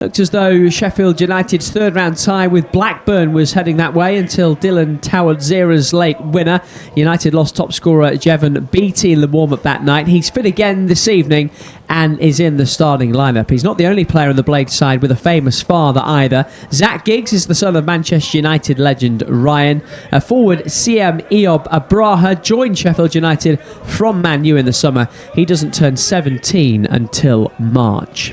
Looked as though Sheffield United's third round tie with Blackburn was heading that way until Dylan Tawadzira's late winner. United lost top scorer Jevon Beattie in the warm-up that night. He's fit again this evening and is in the starting lineup. He's not the only player on the Blades side with a famous father either. Zach Giggs is the son of Manchester United legend Ryan. Forward CM Eob Abraha joined Sheffield United from Man U in the summer. He doesn't turn 17 until March.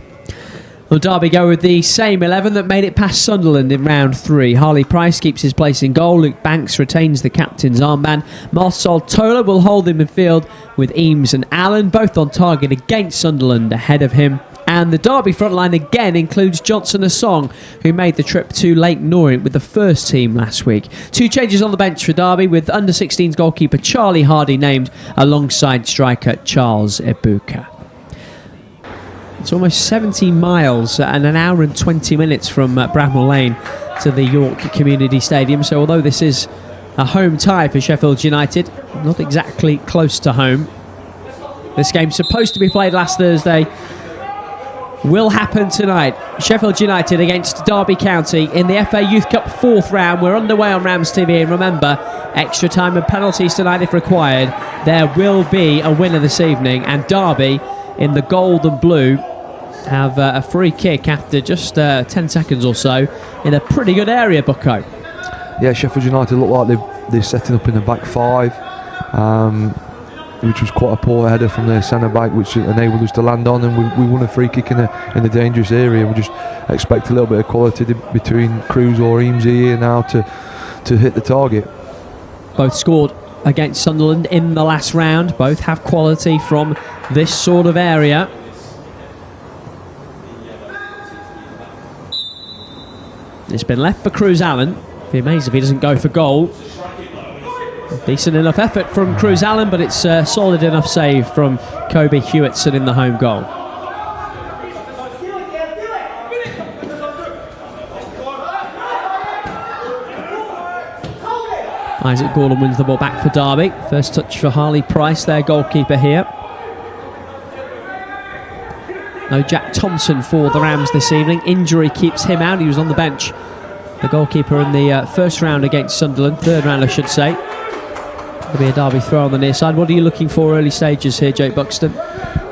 Well, Derby go with the same 11 that made it past Sunderland in round 3. Harley Price keeps his place in goal. Luke Banks retains the captain's armband. Marcel Tola will hold in midfield with Eames and Allen, both on target against Sunderland ahead of him. And the Derby front line again includes Johnson Asong, who made the trip to Leyton Orient with the first team last week. 2 changes on the bench for Derby, with under-16s goalkeeper Charlie Hardy named alongside striker Charles Ebuka. It's almost 70 miles and an hour and 20 minutes from Bramall Lane to the York Community Stadium. So although this is a home tie for Sheffield United, not exactly close to home. This game's supposed to be played last Thursday. Will happen tonight. Sheffield United against Derby County in the FA Youth Cup 4th round. We're underway on Rams TV, and remember, extra time and penalties tonight if required. There will be a winner this evening, and Derby in the gold and blue have a free kick after just 10 seconds or so in a pretty good area, Bucko. Yeah, Sheffield United look like they're setting up in the back 5, which was quite a poor header from their centre back, which enabled us to land on, and we won a free kick in a dangerous area. We just expect a little bit of quality between Cruz or Eames here now to hit the target. Both scored against Sunderland in the last round. Both have quality from this sort of area. It's been left for Cruz Allen. Be amazed if he doesn't go for goal. Decent enough effort from Cruz Allen, but it's a solid enough save from Kobe Hewitson in the home goal. Isaac Gordon wins the ball back for Derby. First touch for Harley Price, their goalkeeper here. No Jack Thompson for the Rams this evening. Injury keeps him out. He was on the bench, the goalkeeper in the first round against Sunderland. 3rd round, I should say. There'll be a Derby throw on the near side. What are you looking for early stages here, Jake Buxton?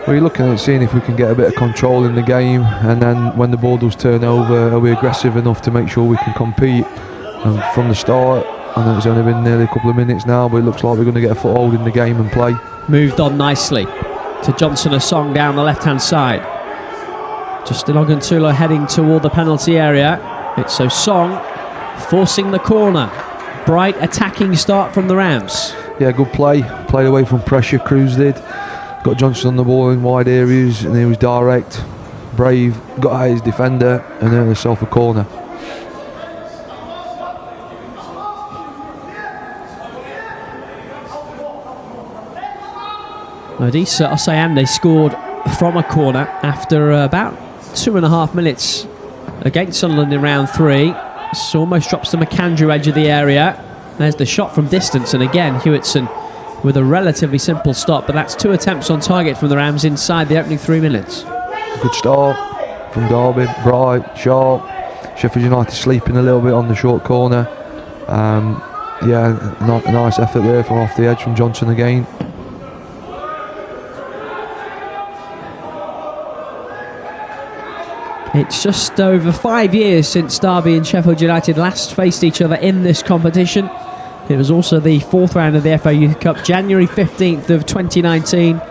We're looking at seeing if we can get a bit of control in the game, and then when the ball does turn over, are we aggressive enough to make sure we can compete? And from the start, I know it's only been nearly a couple of minutes now, but it looks like we're going to get a foothold in the game and play. Moved on nicely to Johnson Asong down the left-hand side. Justin Oguntula heading toward the penalty area. It's Asong forcing the corner. Bright attacking start from the Rams. Yeah, good play. Played away from pressure, Cruz did. Got Johnson on the ball in wide areas, and he was direct, brave, got at his defender, and earned himself a corner. Odisa Osayande scored from a corner after about 2.5 minutes against Sunderland in round 3. This almost drops to McAndrew, edge of the area. There's the shot from distance, and again Hewitson with a relatively simple stop, but that's 2 attempts on target from the Rams inside the opening 3 minutes. Good start from Derby, bright, sharp. Sheffield United sleeping a little bit on the short corner. Yeah, a nice effort there from off the edge from Johnson again. It's just over 5 years since Derby and Sheffield United last faced each other in this competition. It was also the 4th round of the FA Youth Cup, January 15th of 2019.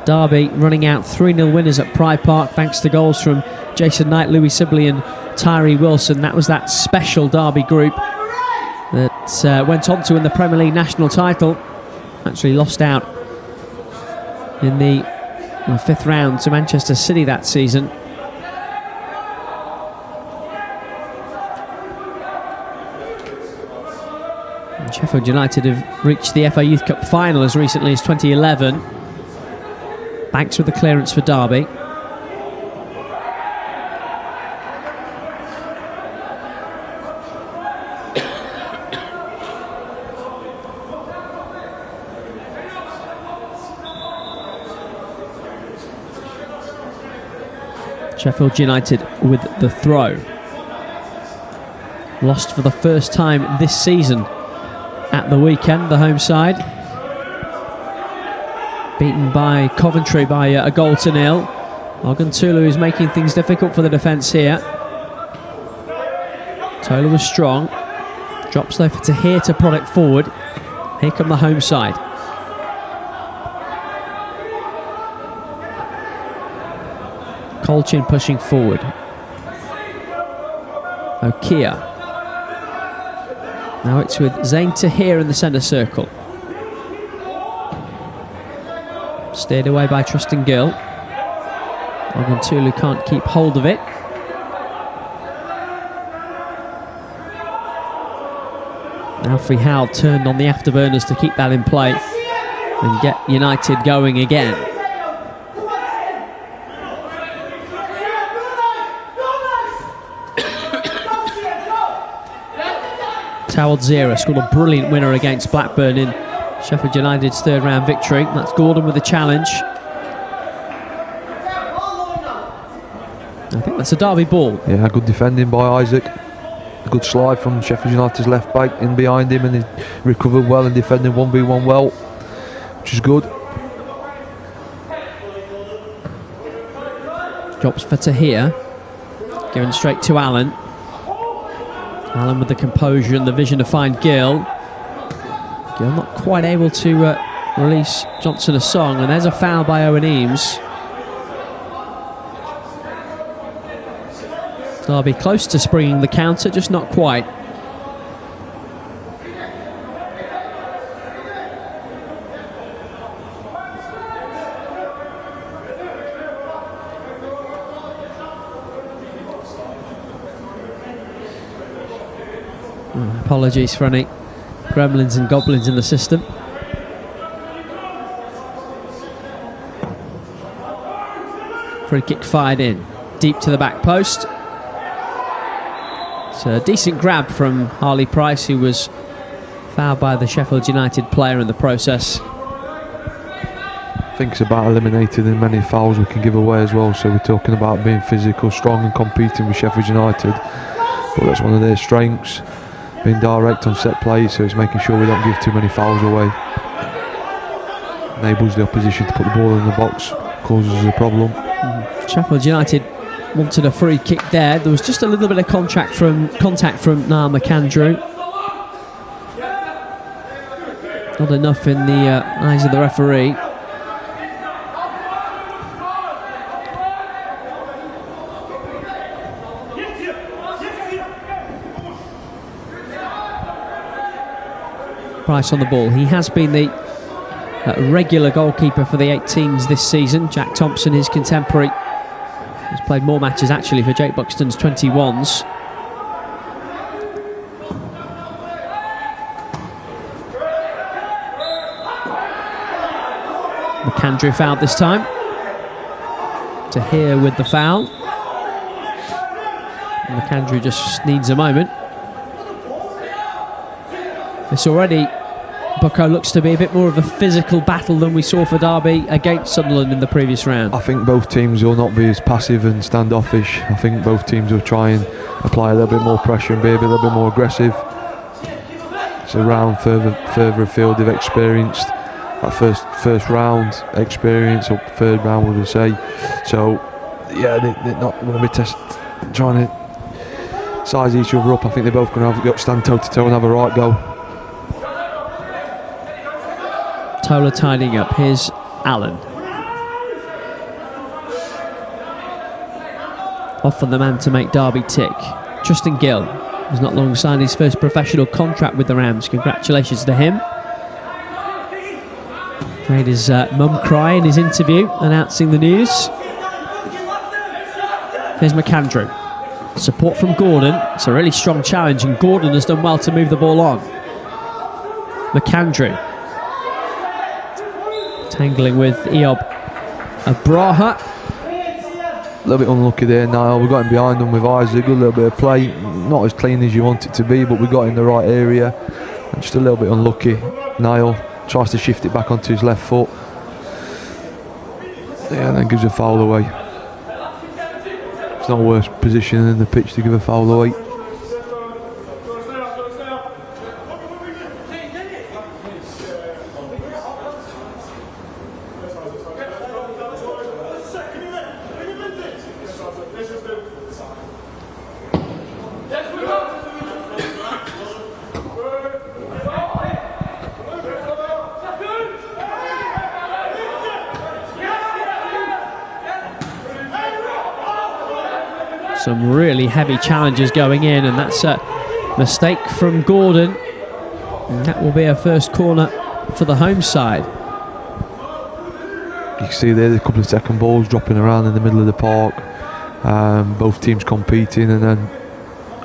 Derby running out 3-0 winners at Pride Park thanks to goals from Jason Knight, Louis Sibley and Tyree Wilson. That was that special Derby group that went on to win the Premier League national title. Actually lost out in the 5th round to Manchester City that season. Sheffield United have reached the FA Youth Cup final as recently as 2011. Banks with the clearance for Derby. Sheffield United with the throw. Lost for the first time this season at the weekend, the home side. Beaten by Coventry by a goal to nil. Oguntulu is making things difficult for the defence here. Tola was strong. Drops though for Tahir to prod it forward. Here come the home side. Colchin pushing forward. Okia. Now it's with Zain Tahir in the centre circle. Steered away by Tristan Gill. Oguntulu can't keep hold of it. Alfie Howe turned on the afterburners to keep that in play and get United going again. Tawad Zera scored a brilliant winner against Blackburn in Sheffield United's third round victory. That's Gordon with the challenge. I think that's a Derby ball. Yeah, good defending by Isaac. Good slide from Sheffield United's left back in behind him, and he recovered well and defended 1v1 well, which is good. Drops for Tahir. Going straight to Allen. Allen with the composure and the vision to find Gill. Gill not quite able to release Johnson a song, and there's a foul by Owen Eames. Derby close to springing the counter, just not quite. Apologies for any gremlins and goblins in the system. Free kick fired in, deep to the back post. It's a decent grab from Harley Price, who was fouled by the Sheffield United player in the process. I think it's about eliminating as many fouls we can give away as well. So we're talking about being physical, strong and competing with Sheffield United. But that's one of their strengths, being direct on set plays, so it's making sure we don't give too many fouls away. Enables the opposition to put the ball in the box, causes a problem. Sheffield United wanted a free kick there. There was just a little bit of contact from Niall McAndrew. Not enough in the eyes of the referee. Price on the ball. He has been the regular goalkeeper for the 18s this season. Jack Thompson, his contemporary, has played more matches actually for Jake Buxton's 21s. McAndrew fouled this time. Tahir with the foul. And McAndrew just needs a moment. This already, Bucko, looks to be a bit more of a physical battle than we saw for Derby against Sunderland in the previous round. I think both teams will not be as passive and standoffish. I think both teams will try and apply a little bit more pressure and be a little bit more aggressive. It's a round further afield they've experienced. That first round experience, or third round we would say. So yeah, they're not going to be trying to size each other up. I think they're both going to stand toe to toe and have a right go. Tola tidying up. Here's Allen. Often the man to make Derby tick. Tristan Gill has not long signed his first professional contract with the Rams. Congratulations to him. Made his mum cry in his interview announcing the news. Here's McAndrew. Support from Gordon. It's a really strong challenge, and Gordon has done well to move the ball on. McAndrew tangling with Eob Abraha. A little bit unlucky there, Niall. We got him behind him with Isaac. A little bit of play, not as clean as you want it to be, but we got in the right area. And just a little bit unlucky. Niall tries to shift it back onto his left foot. Yeah, and then gives a foul away. It's not worse position in the pitch to give a foul away. Some really heavy challenges going in, and that's a mistake from Gordon. And that will be a first corner for the home side. You can see there a couple of second balls dropping around in the middle of the park. Both teams competing, and then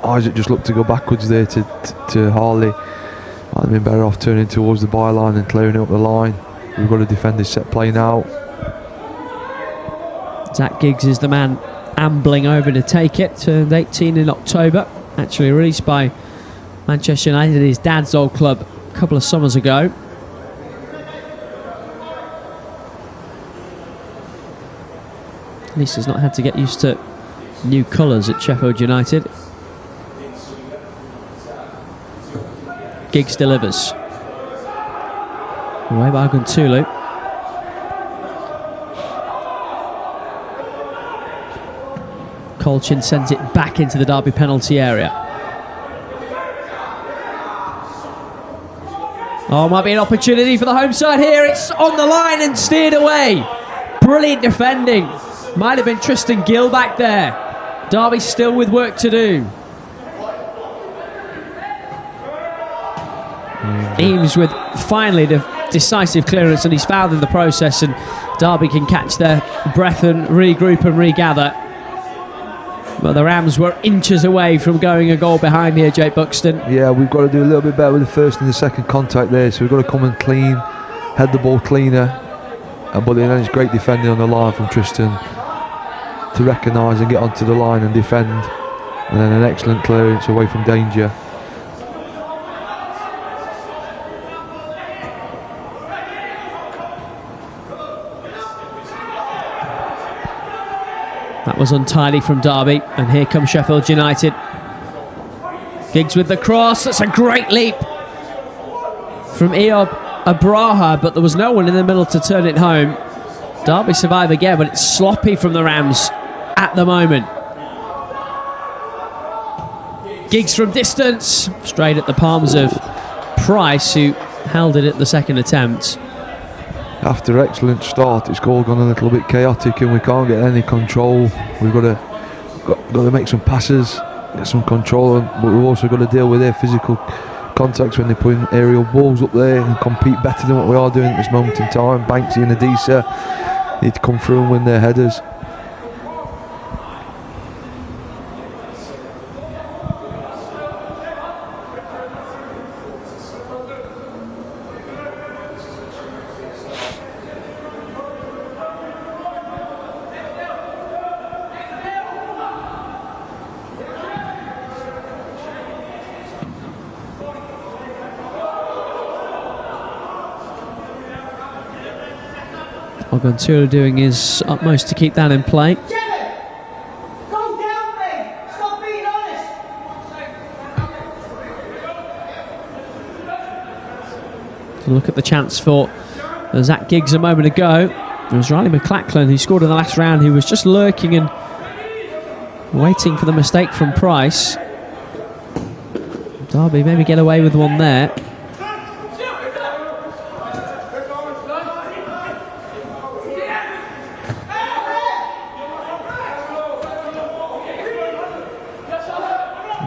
Isaac just looked to go backwards there to Harley. Might have been better off turning towards the byline and clearing it up the line. We've got to defend this set play now. Zach Giggs is the man ambling over to take it. Turned 18 in October. Actually released by Manchester United, his dad's old club, a couple of summers ago. At least he's not had to get used to new colours at Sheffield United. Giggs delivers. Away by Guntulu. Colchin sends it back into the Derby penalty area. Oh, might be an opportunity for the home side here. It's on the line and steered away. Brilliant defending. Might have been Tristan Gill back there. Derby still with work to do. Eames with finally the decisive clearance, and he's fouled in the process, and Derby can catch their breath and regroup and regather. But the Rams were inches away from going a goal behind here, Jake Buxton. Yeah, we've got to do a little bit better with the first and the second contact there, so we've got to come and clean, head the ball cleaner. But then it's great defending on the line from Tristan to recognise and get onto the line and defend, and then an excellent clearance away from danger. That was untidy from Derby, and here comes Sheffield United. Giggs with the cross. That's a great leap from Eob Abraha, but there was no one in the middle to turn it home. Derby survive again, but it's sloppy from the Rams at the moment. Giggs from distance, straight at the palms of Price, who held it at the second attempt. After excellent start, it's all gone a little bit chaotic, and we can't get any control. We've got to make some passes, get some control, but we've also got to deal with their physical contacts when they're putting aerial balls up there and compete better than what we are doing at this moment in time. Banksy and Adisa need to come through and win their headers. Guntulu doing his utmost to keep that in play. To look at the chance for Zach Giggs a moment ago. It was Riley McLachlan who scored in the last round, who was just lurking and waiting for the mistake from Price. Derby maybe get away with one there.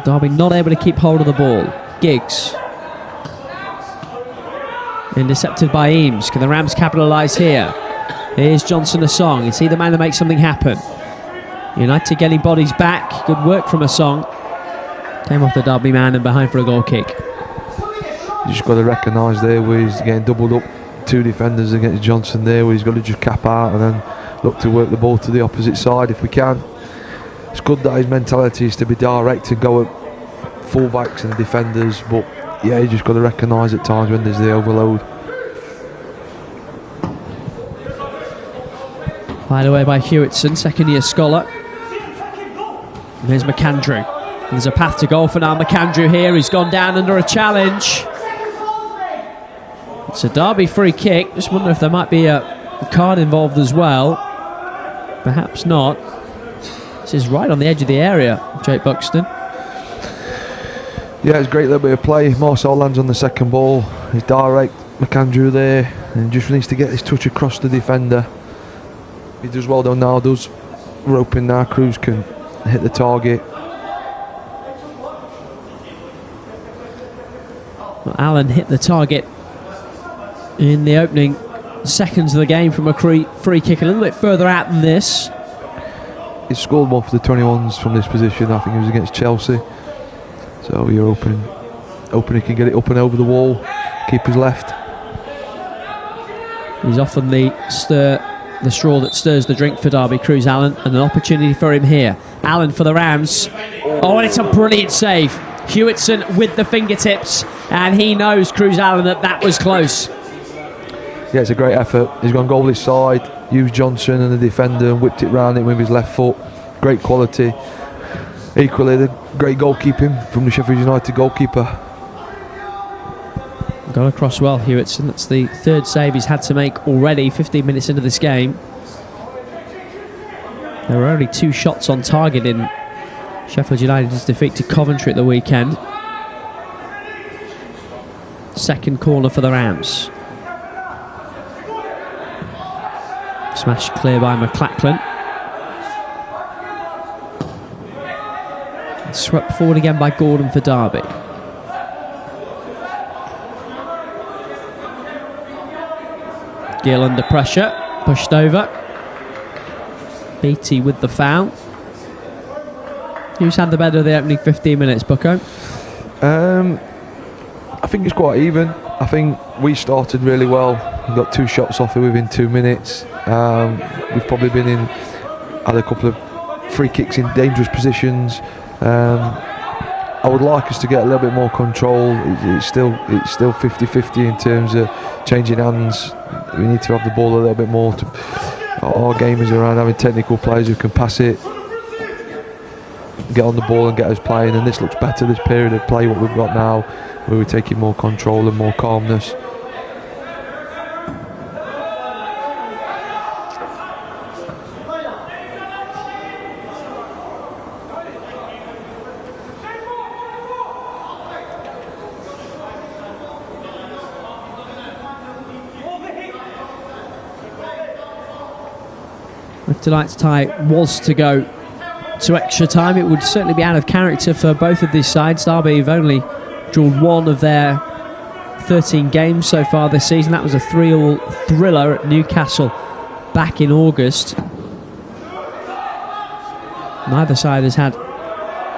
Derby not able to keep hold of the ball. Giggs. Intercepted by Eames. Can the Rams capitalise here? Here's Johnson Asong. Is he the man to make something happen? United getting bodies back. Good work from Asong. Came off the Derby man and behind for a goal kick. You just got to recognise there where he's getting doubled up. Two defenders against Johnson there, where he's got to just cap out and then look to work the ball to the opposite side if we can. It's good that his mentality is to be direct and go at full-backs and defenders, but yeah, you just got to recognise at times when there's the overload. Fired away by Hewitson, second-year scholar. Here's McAndrew. There's a path to goal for now. McAndrew here. He's gone down under a challenge. It's a Derby free kick. Just wonder if there might be a card involved as well. Perhaps not. This is right on the edge of the area, Jake Buxton. Yeah, it's a great little bit of play. Marcel lands on the second ball. He's direct. McAndrew there. And just needs to get this touch across the defender. He does well though now, does. Roping now. Cruz can hit the target. Well, Allen hit the target in the opening seconds of the game from a free kick a little bit further out than this. He scored one for the 21s from this position. I think it was against Chelsea. So you're hoping he can get it up and over the wall. Keeper's left. He's often the straw that stirs the drink for Derby, Cruz Allen, and an opportunity for him here. Allen for the Rams. Oh, and it's a brilliant save. Hewitson with the fingertips, and he knows, Cruz Allen, that was close. Yeah, it's a great effort. He's gone goal this side, used Johnson and the defender and whipped it round it with his left foot. Great quality. Equally, the great goalkeeping from the Sheffield United goalkeeper. Got across well, Hewitson. That's the third save he's had to make already, 15 minutes into this game. There were only 2 shots on target in Sheffield United's defeat to Coventry at the weekend. Second corner for the Rams. Smashed clear by McLachlan. Swept forward again by Gordon for Derby. Gill under pressure, pushed over. Beattie with the foul. Who's had the better of the opening 15 minutes, Bucko? I think it's quite even. I think we started really well. We got 2 shots off it within 2 minutes. We've probably had a couple of free kicks in dangerous positions. I would like us to get a little bit more control. It's still 50-50 in terms of changing hands. We need to have the ball a little bit more. Our game is around having technical players who can pass it, get on the ball and get us playing, and this looks better, this period of play what we've got now, where we're taking more control and more calmness. If tonight's tie was to go to extra time, it would certainly be out of character for both of these sides. Derby have only drawn 1 of their 13 games so far this season. That was a 3-all thriller at Newcastle back in August. Neither side has had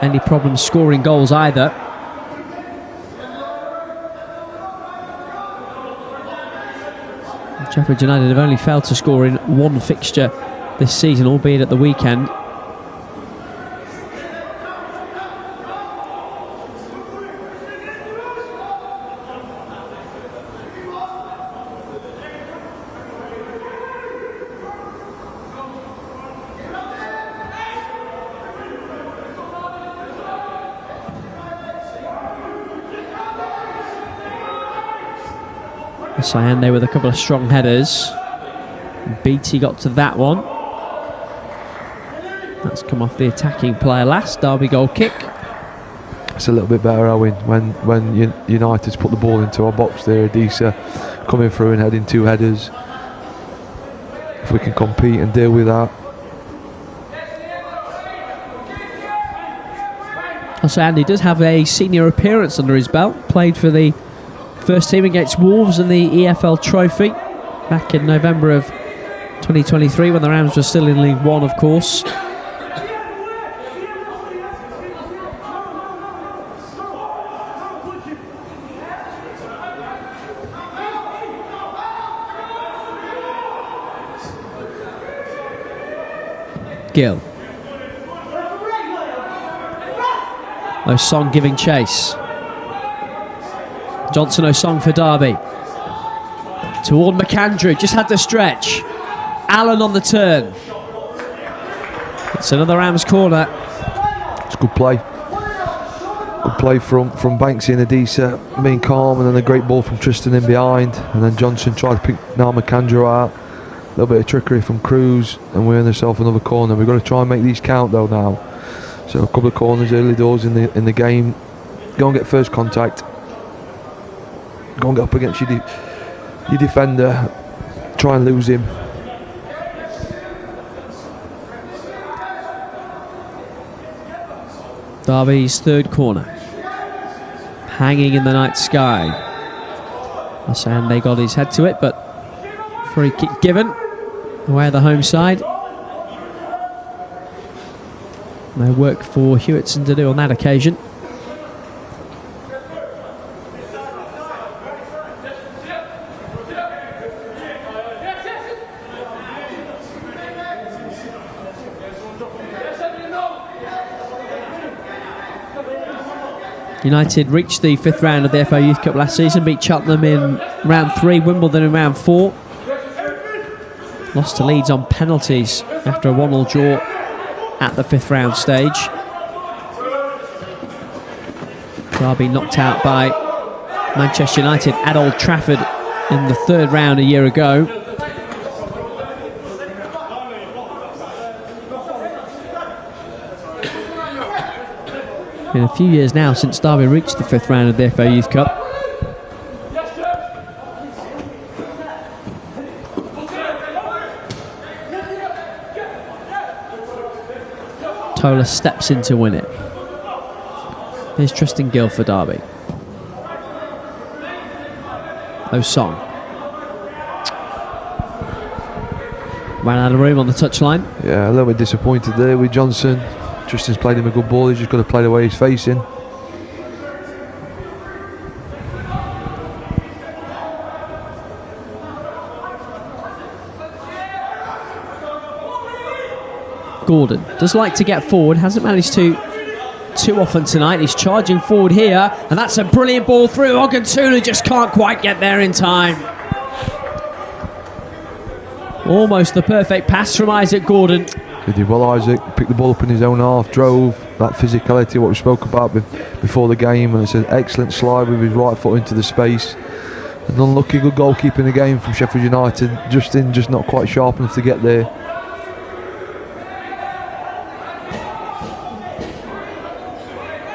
any problems scoring goals either. Sheffield United have only failed to score in 1 fixture this season, albeit at the weekend. Sayande with a couple of strong headers. Beattie got to that one. That's come off the attacking player last. Derby goal kick. It's a little bit better, Owen, when United's put the ball into our box there. Adisa coming through and heading 2 headers. If we can compete and deal with that. Sayande does have a senior appearance under his belt. Played for the first team against Wolves in the EFL Trophy back in November of 2023 when the Rams were still in League One, of course. Gill. Osong giving chase. Johnson Osong for Derby. Toward McAndrew, just had to stretch. Allen on the turn. It's another Rams corner. It's good play. Good play from Banksy and Adisa, being calm, and then a great ball from Tristan in behind, and then Johnson tried to pick Namakandra out. A little bit of trickery from Cruz, and we earn ourselves another corner. We've got to try and make these count though now. So a couple of corners early doors in the game. Go and get first contact. Go and get up against your defender. Try and lose him. Derby's third corner, hanging in the night sky. Asande got his head to it, but free kick given. Away the home side. No work for Hewitson to do on that occasion. United reached the 5th round of the FA Youth Cup last season, beat Cheltenham in round 3, Wimbledon in round 4. Lost to Leeds on penalties after a 1-1 draw at the 5th round stage. Derby knocked out by Manchester United at Old Trafford in the 3rd round a year ago. Been a few years now since Derby reached the 5th round of the FA Youth Cup. Tola steps in to win it. Here's Tristan Gill for Derby. Osong. Ran out of room on the touchline. Yeah, a little bit disappointed there with Johnson. Tristan's played him a good ball, he's just got to play the way he's facing. Gordon does like to get forward, hasn't managed to too often tonight. He's charging forward here, and that's a brilliant ball through. Oguntulu just can't quite get there in time. Almost the perfect pass from Isaac Gordon. He did well, Isaac. Picked the ball up in his own half, drove that physicality, what we spoke about before the game, and it's an excellent slide with his right foot into the space. An unlucky good goalkeeper in the game from Sheffield United. Justin just not quite sharp enough to get there.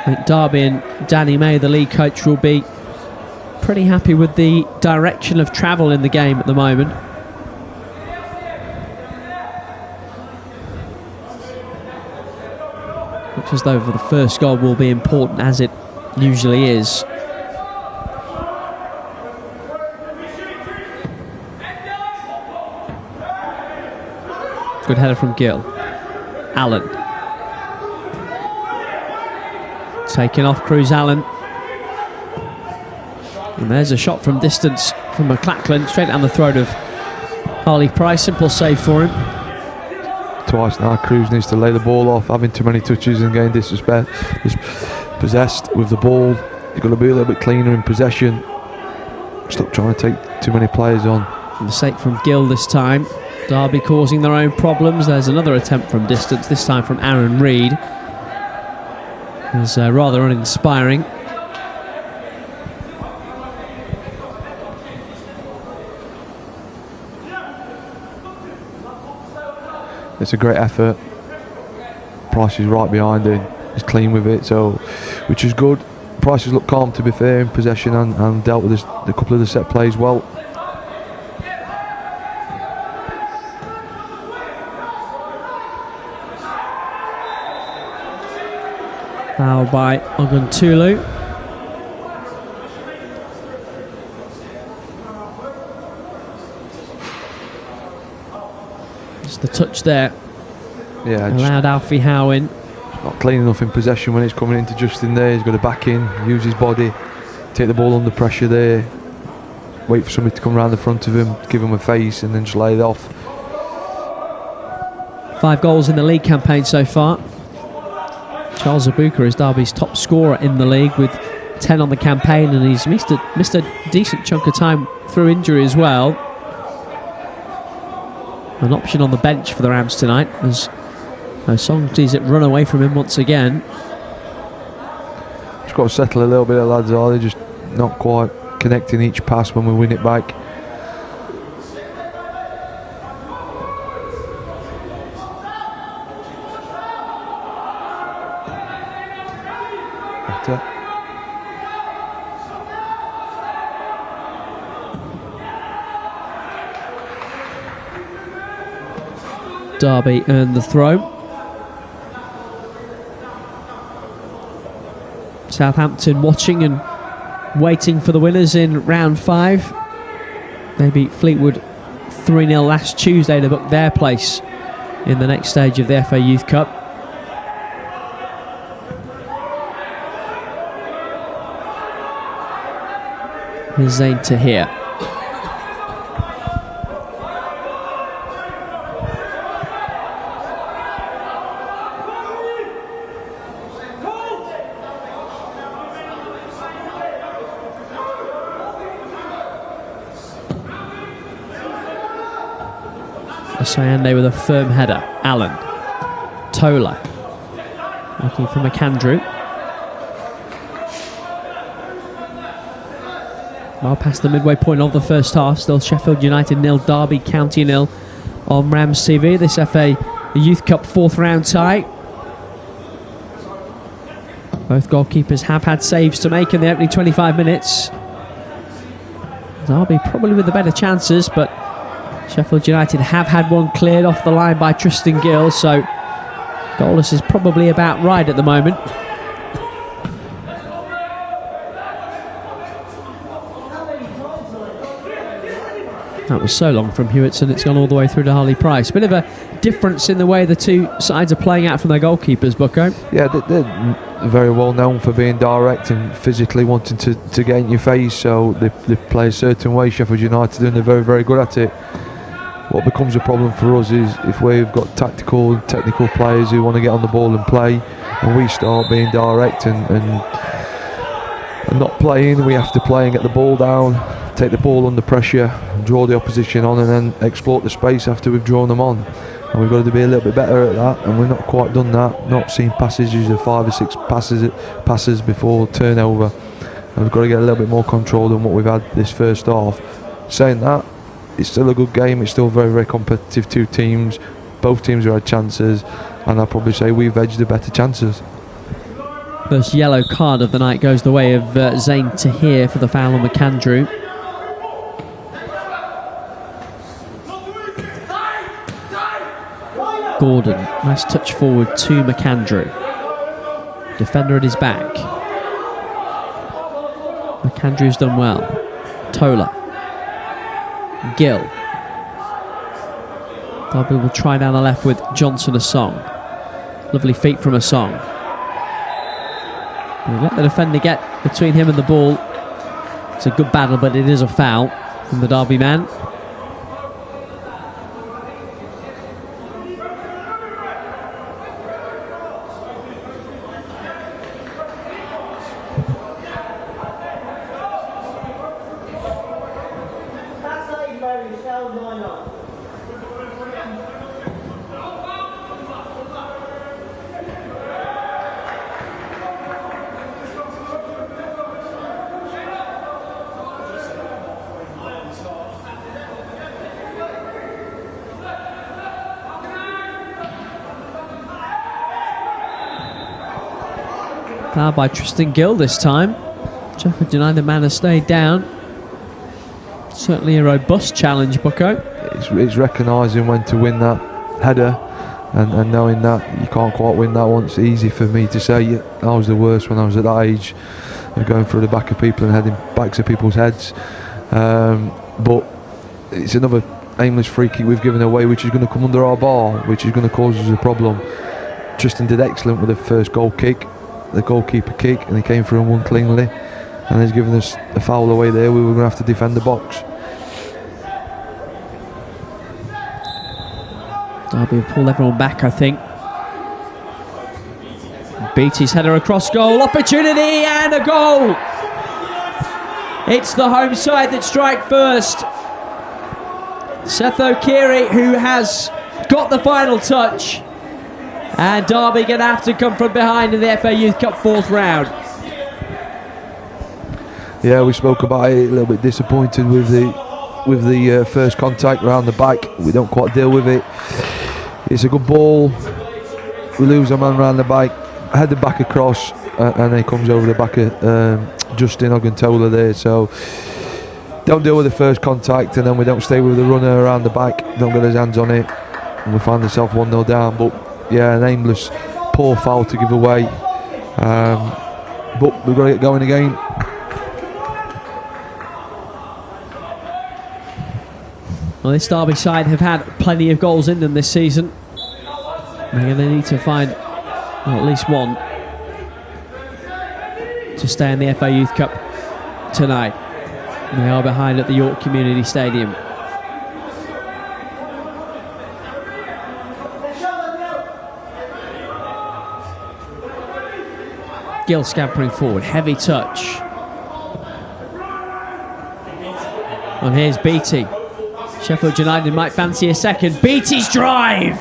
I think Derby and Danny May, the league coach, will be pretty happy with the direction of travel in the game at the moment. Looks as though for the first goal will be important, as it usually is. Good header from Gill. Allen. Taken off Cruz Allen. And there's a shot from distance from McLachlan, straight down the throat of Harley Price. Simple save for him. Twice now, Cruz needs to lay the ball off, having too many touches and getting possessed with the ball. You've got to be a little bit cleaner in possession. Stop trying to take too many players on. Mistake from Gill this time. Derby causing their own problems. There's another attempt from distance, this time from Aaron Reid. It's rather uninspiring. It's a great effort. Price is right behind it. He's clean with it, so which is good. Price has looked calm, to be fair, in possession and dealt with a couple of the set plays well. Foul by Oguntulu. Just the touch there. Yeah, allowed Alfie Howe in. Not clean enough in possession when it's coming into Justin there. He's got to back in, use his body, take the ball under pressure there, wait for somebody to come around the front of him, give him a face, and then just lay it off. 5 goals in the league campaign so far. Charles Abuka is Derby's top scorer in the league with 10 on the campaign, and he's missed a decent chunk of time through injury as well. An option on the bench for the Rams tonight as Song sees it run away from him once again. Just got to settle a little bit, lads. They're just not quite connecting each pass when we win it back. Derby earned the throw. Southampton watching and waiting for the winners in round 5. They beat Fleetwood 3-0 last Tuesday to book their place in the next stage of the FA Youth Cup. Here's Zayn Tahir. Sayande with a firm header. Allen. Tola. Looking for McAndrew. Well past the midway point of the first half. Still Sheffield United 0, Derby County 0 on Rams TV. This FA Youth Cup 4th round tie. Both goalkeepers have had saves to make in the opening 25 minutes. Derby probably with the better chances, but Sheffield United have had one cleared off the line by Tristan Gill, so goalless is probably about right at the moment. That was so long from Hewitson, it's gone all the way through to Harley Price. Bit of a difference in the way the two sides are playing out from their goalkeepers, Bucko. Yeah, they're very well known for being direct and physically wanting to get in your face, so they play a certain way, Sheffield United, and they're very, very good at it. What becomes a problem for us is if we've got tactical and technical players who want to get on the ball and play, and we start being direct and not playing, we have to play and get the ball down, take the ball under pressure, draw the opposition on, and then exploit the space after we've drawn them on. And we've got to be a little bit better at that, and we've not quite done that. Not seen passages of 5 or 6 passes before turnover. And we've got to get a little bit more control than what we've had this first half. Saying that, it's still a good game. It's still very, very competitive. Two teams, both teams have had chances, and I'll probably say we've edged the better chances. First yellow card of the night goes the way of Zayn Tahir for the foul on McAndrew. Gordon, nice touch forward to McAndrew. Defender at his back. McAndrew's done well. Tola. Gill. Derby will try down the left with Johnson Asong. Lovely feet from Asong. We'll let the defender get between him and the ball. It's a good battle, but it is a foul from the Derby man. Foul by Tristan Gill this time. Sheffield United man has stayed down. Certainly a robust challenge, Bucko. It's recognising when to win that header and knowing that you can't quite win that one. It's easy for me to say I was the worst when I was at that age, going through the back of people and heading backs of people's heads. But it's another aimless free kick we've given away, which is going to come under our bar, which is going to cause us a problem. Tristan did excellent with the first goal kick, the goalkeeper kick, and he came through and won cleanly, and he's given us a foul away there. We were going to have to defend the box. Derby will pull everyone back, I think. Beattie's header across goal, opportunity and a goal. It's the home side that strike first. Seth O'Keefe, who has got the final touch. And Derby going to have to come from behind in the FA Youth Cup 4th round. Yeah, we spoke about it. A little bit disappointed with the first contact around the back. We don't quite deal with it. It's a good ball. We lose a man around the back, head the back across, and then he comes over the back of Justin Oguntola there. So don't deal with the first contact, and then we don't stay with the runner around the back. Don't get his hands on it, and we find ourselves 1-0 down. But yeah, an aimless, poor foul to give away. But we've got to get going again. Well, this Derby side have had plenty of goals in them this season. They're going to need to find at least one to stay in the FA Youth Cup tonight. They are behind at the York Community Stadium. Gill scampering forward, heavy touch. And here's Beattie. Sheffield United might fancy a second. Beattie's drive!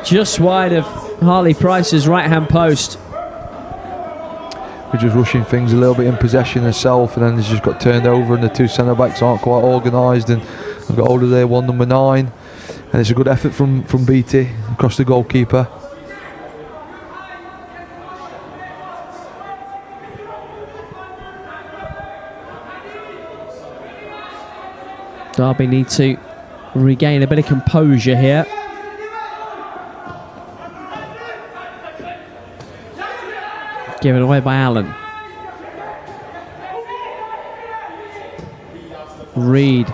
Just wide of Harley Price's right-hand post. We're just rushing things a little bit in possession herself, and then it's just got turned over, and the two centre-backs aren't quite organised, and I've got hold of their one, number 9, and it's a good effort from Beattie across the goalkeeper. Derby need to regain a bit of composure here. Given away by Allen. Reed.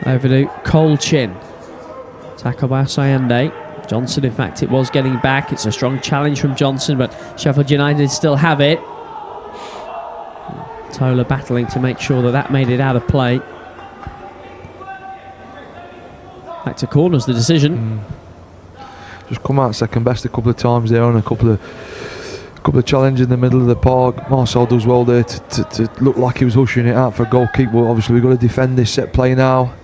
Over to Colchin. Tackle by Sayende. Johnson, in fact, it was getting back. It's a strong challenge from Johnson, but Sheffield United still have it. Tola battling to make sure that made it out of play. Back to corners, the decision. Just come out second best a couple of times there on a couple of challenges in the middle of the park. Marcel does well there to look like he was hushing it out for a goal kick, but obviously we've got to defend this set play now.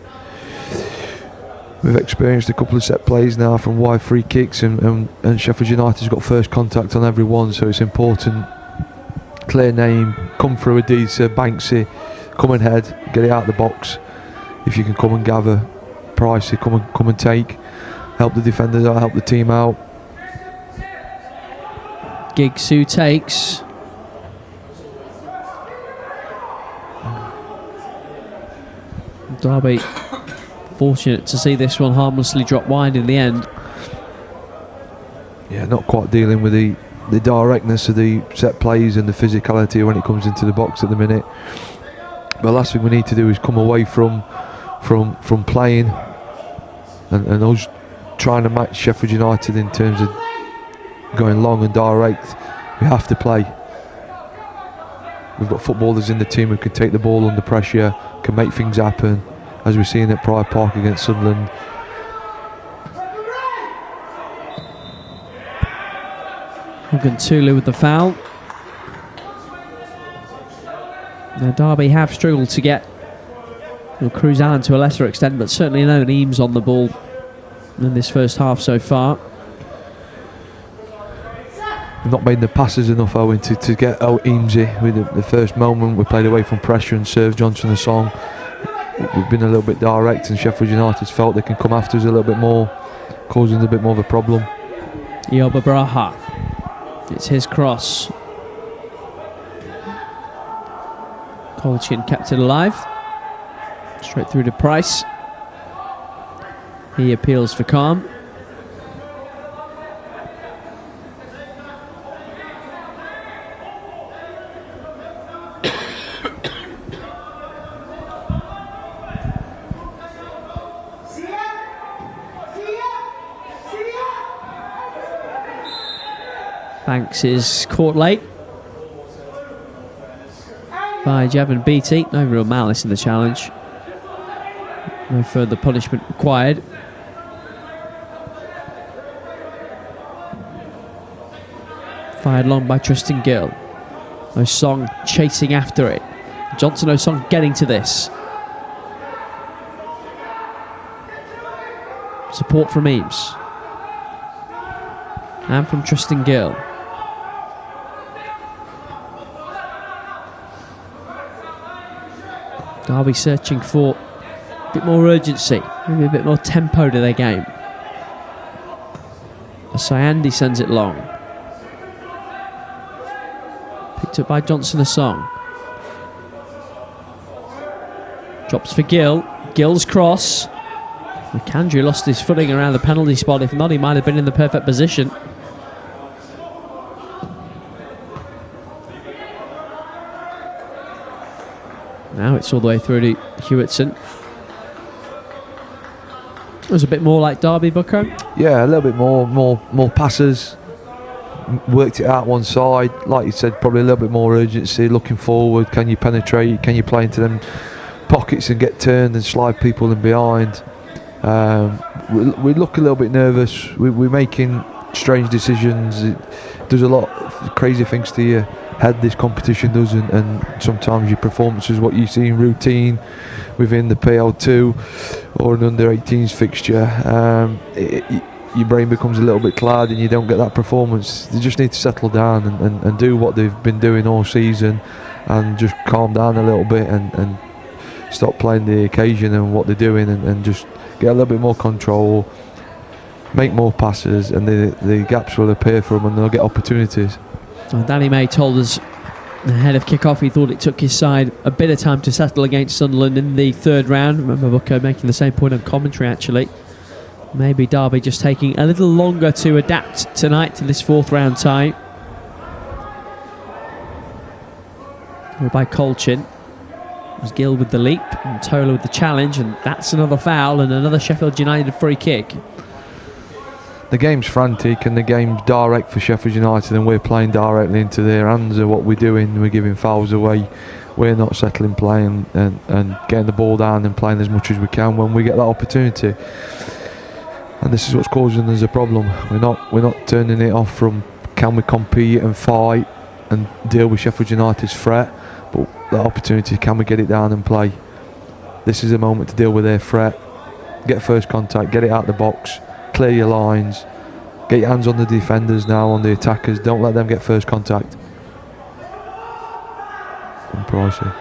We've experienced a couple of set plays now from wide free kicks, and Sheffield United's got first contact on every one, so it's important. Clear name, come through Adisa, Banksy, come and head, get it out of the box. If you can come and gather, Pricey, come and take, help the defenders out, help the team out. Giggs who takes. Derby fortunate to see this one harmlessly drop wide in the end. Yeah, not quite dealing with the directness of the set plays and the physicality when it comes into the box at the minute. But the last thing we need to do is come away from playing and us trying to match Sheffield United in terms of going long and direct. We have to play. We've got footballers in the team who can take the ball under pressure, can make things happen, as we've seen at Pride Park against Sunderland. Tulu with the foul. Now Derby have struggled to get Cruz Allen to a lesser extent, but certainly no Eames on the ball in this first half so far. We've not made the passes enough, Owen, to get out Eamesy. With the first moment we played away from pressure and served Johnson a song. We've been a little bit direct, and Sheffield United's felt they can come after us a little bit more, causing a bit more of a problem. Yoba Braha. It's his cross. Colchin kept it alive. Straight through to Price. He appeals for calm. Banks is caught late by Jevon Beattie. No real malice in the challenge. No further punishment required. Fired long by Tristan Gill. Osong chasing after it. Johnson Osong getting to this. Support from Eames. And from Tristan Gill. Derby searching for a bit more urgency, maybe a bit more tempo to their game. Sayandi sends it long. Picked up by Johnson Asong. Drops for Gill. Gill's cross. McAndrew lost his footing around the penalty spot. If not, he might have been in the perfect position. Now it's all the way through to Hewitson. It was a bit more like Derby, Bucko. Yeah, a little bit more passes. Worked it out one side. Like you said, probably a little bit more urgency. Looking forward. Can you penetrate? Can you play into them pockets and get turned and slide people in behind? We look a little bit nervous. We're making strange decisions. There's a lot of crazy things to your head this competition does, and sometimes your performances, what you see in routine within the PL2 or an under-18s fixture, your brain becomes a little bit clouded and you don't get that performance. They just need to settle down and do what they've been doing all season and just calm down a little bit and stop playing the occasion and what they're doing and just get a little bit more control, make more passes, and the gaps will appear for them and they'll get opportunities. Well, Danny May told us ahead of kick-off he thought it took his side a bit of time to settle against Sunderland in the third round. Remember Bucko making the same point on commentary actually. Maybe Derby just taking a little longer to adapt tonight to this fourth round tie. By Colchin. It was Gill with the leap and Tola with the challenge, and that's another foul and another Sheffield United free kick. The game's frantic and the game's direct for Sheffield United, and we're playing directly into their hands of what we're doing. We're giving fouls away. We're not settling playing and getting the ball down and playing as much as we can when we get that opportunity. And this is what's causing us a problem. We're not turning it off from can we compete and fight and deal with Sheffield United's threat, but that opportunity, can we get it down and play? This is a moment to deal with their threat. Get first contact, get it out the box, clear your lines, get your hands on the defenders now, on the attackers. Don't let them get first contact. And Pricey.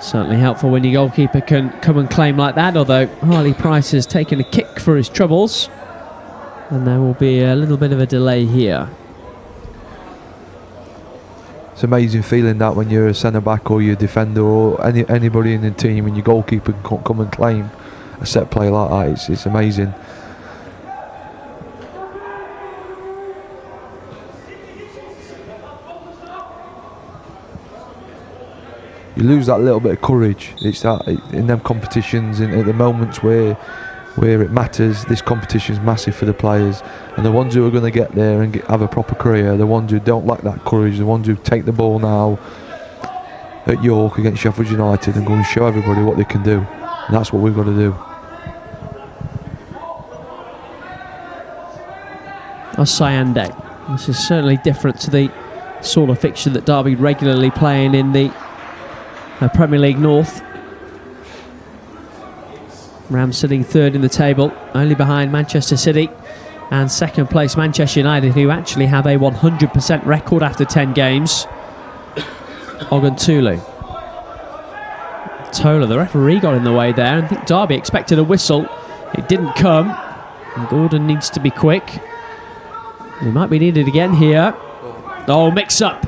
Certainly helpful when your goalkeeper can come and claim like that, although Harley Price has taken a kick for his troubles and there will be a little bit of a delay here. It's an amazing feeling that when you're a centre-back or you're a defender or anybody in the team and your goalkeeper can come and claim a set play like that. It's amazing. You lose that little bit of courage. It's that in them competitions and at the moments where it matters. This competition is massive for the players, and the ones who are going to get there and have a proper career, the ones who don't lack that courage, the ones who take the ball now at York against Sheffield United and go and show everybody what they can do. And that's what we've got to do. Sayande. This is certainly different to the sort of fixture that Derby regularly playing in the Premier League North. Rams sitting third in the table, only behind Manchester City and second place Manchester United, who actually have a 100% record after 10 games. Oguntulu. Tola, the referee got in the way there, and I think Derby expected a whistle. It didn't come. And Gordon needs to be quick. He might be needed again here. Oh, mix up.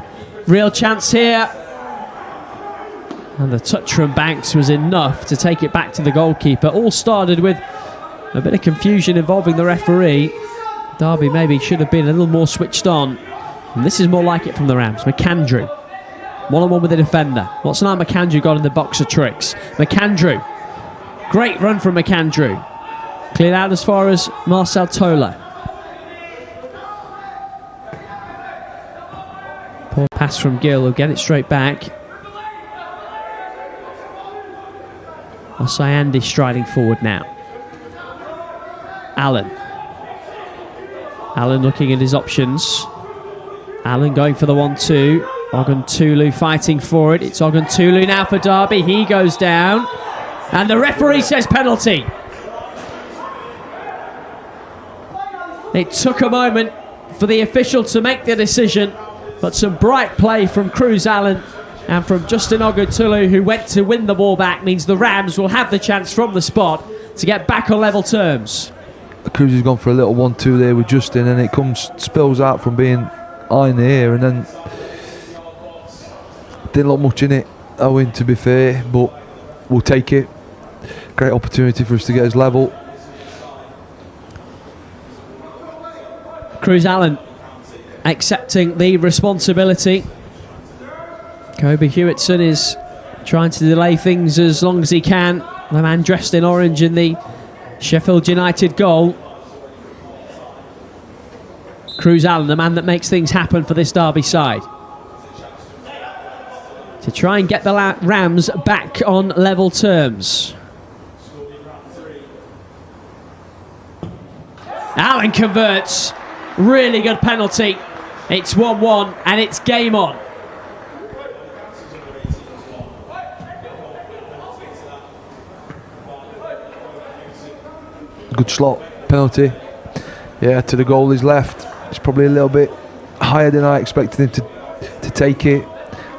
Real chance here. And the touch from Banks was enough to take it back to the goalkeeper. All started with a bit of confusion involving the referee. Derby maybe should have been a little more switched on. And this is more like it from the Rams. McAndrew. One-on-one with the defender. What's now McAndrew got in the box of tricks? McAndrew. Great run from McAndrew. Cleared out as far as Marcel Tola. Poor pass from Gill. He'll get it straight back. Sayandi striding forward now. Allen looking at his options. Allen going for the 1-2. Oguntulu fighting for it. It's Oguntulu now for Derby. He goes down. And the referee says penalty. It took a moment for the official to make the decision, but some bright play from Cruz Allen And from Justin Ogutulu, who went to win the ball back, means the Rams will have the chance from the spot to get back on level terms. Cruz has gone for a little 1-2 there with Justin, and it spills out from being high in the air, and then didn't look much in it, Owen, to be fair, but we'll take it. Great opportunity for us to get us level. Cruz Allen accepting the responsibility. Kobe Hewitson is trying to delay things as long as he can. The man dressed in orange in the Sheffield United goal. Cruz Allen, the man that makes things happen for this Derby side, to try and get the Rams back on level terms. Allen converts. Really good penalty. It's 1-1 and it's game on. Good slot penalty. Yeah, to the goal he's left. It's probably a little bit higher than I expected him to take it.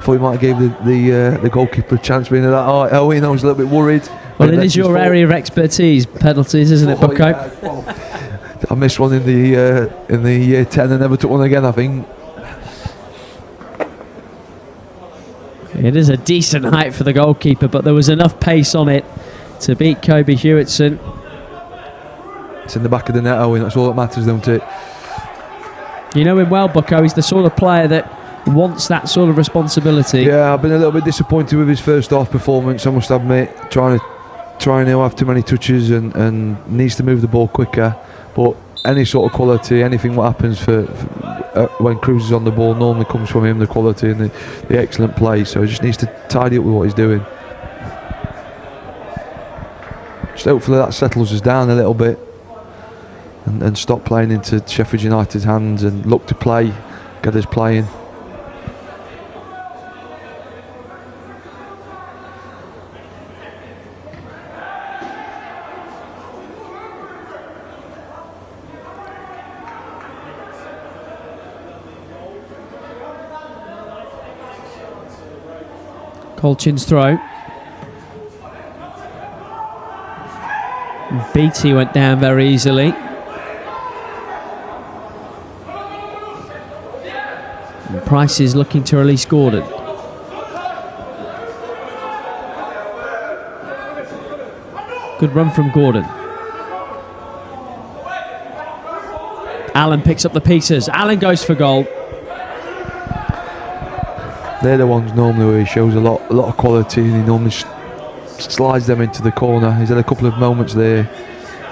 Thought he might have gave the goalkeeper a chance being at that height. Owen, I was a little bit worried. Well, it is your area of expertise, penalties, isn't it, Bucko? Yeah, I missed one in the year 10 and never took one again, I think. It is a decent height for the goalkeeper, but there was enough pace on it to beat Kobe Hewitson. It's in the back of the net, Owen. That's all that matters, don't it? You know him well, Bucko. He's the sort of player that wants that sort of responsibility. Yeah, I've been a little bit disappointed with his first half performance, I must admit. Trying to have too many touches and needs to move the ball quicker. But any sort of quality, anything what happens for when Cruz is on the ball normally comes from him, the quality and the excellent play. So he just needs to tidy up with what he's doing. Just hopefully that settles us down a little bit and stop playing into Sheffield United's hands and look to play, get us playing. Colchin's throw. Beattie went down very easily. And Price is looking to release Gordon. Good run from Gordon. Allen picks up the pieces. Allen goes for goal. They're the ones normally where he shows a lot of quality, and he normally slides them into the corner. He's had a couple of moments there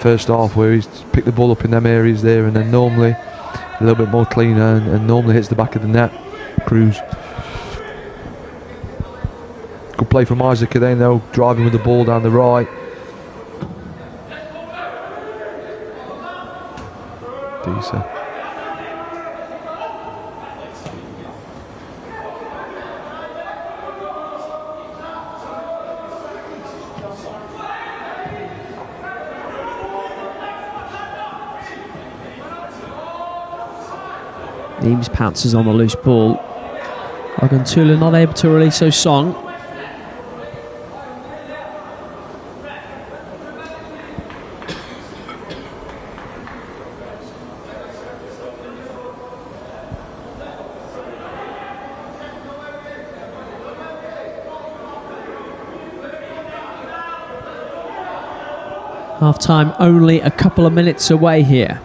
first half where he's picked the ball up in them areas there, and then normally a little bit more cleaner and normally hits the back of the net. Cruz. Good play from Isaac again though, driving with the ball down the right. Decent. Eames pounces on the loose ball. Oguntula not able to release Osong. Half time only a couple of minutes away here.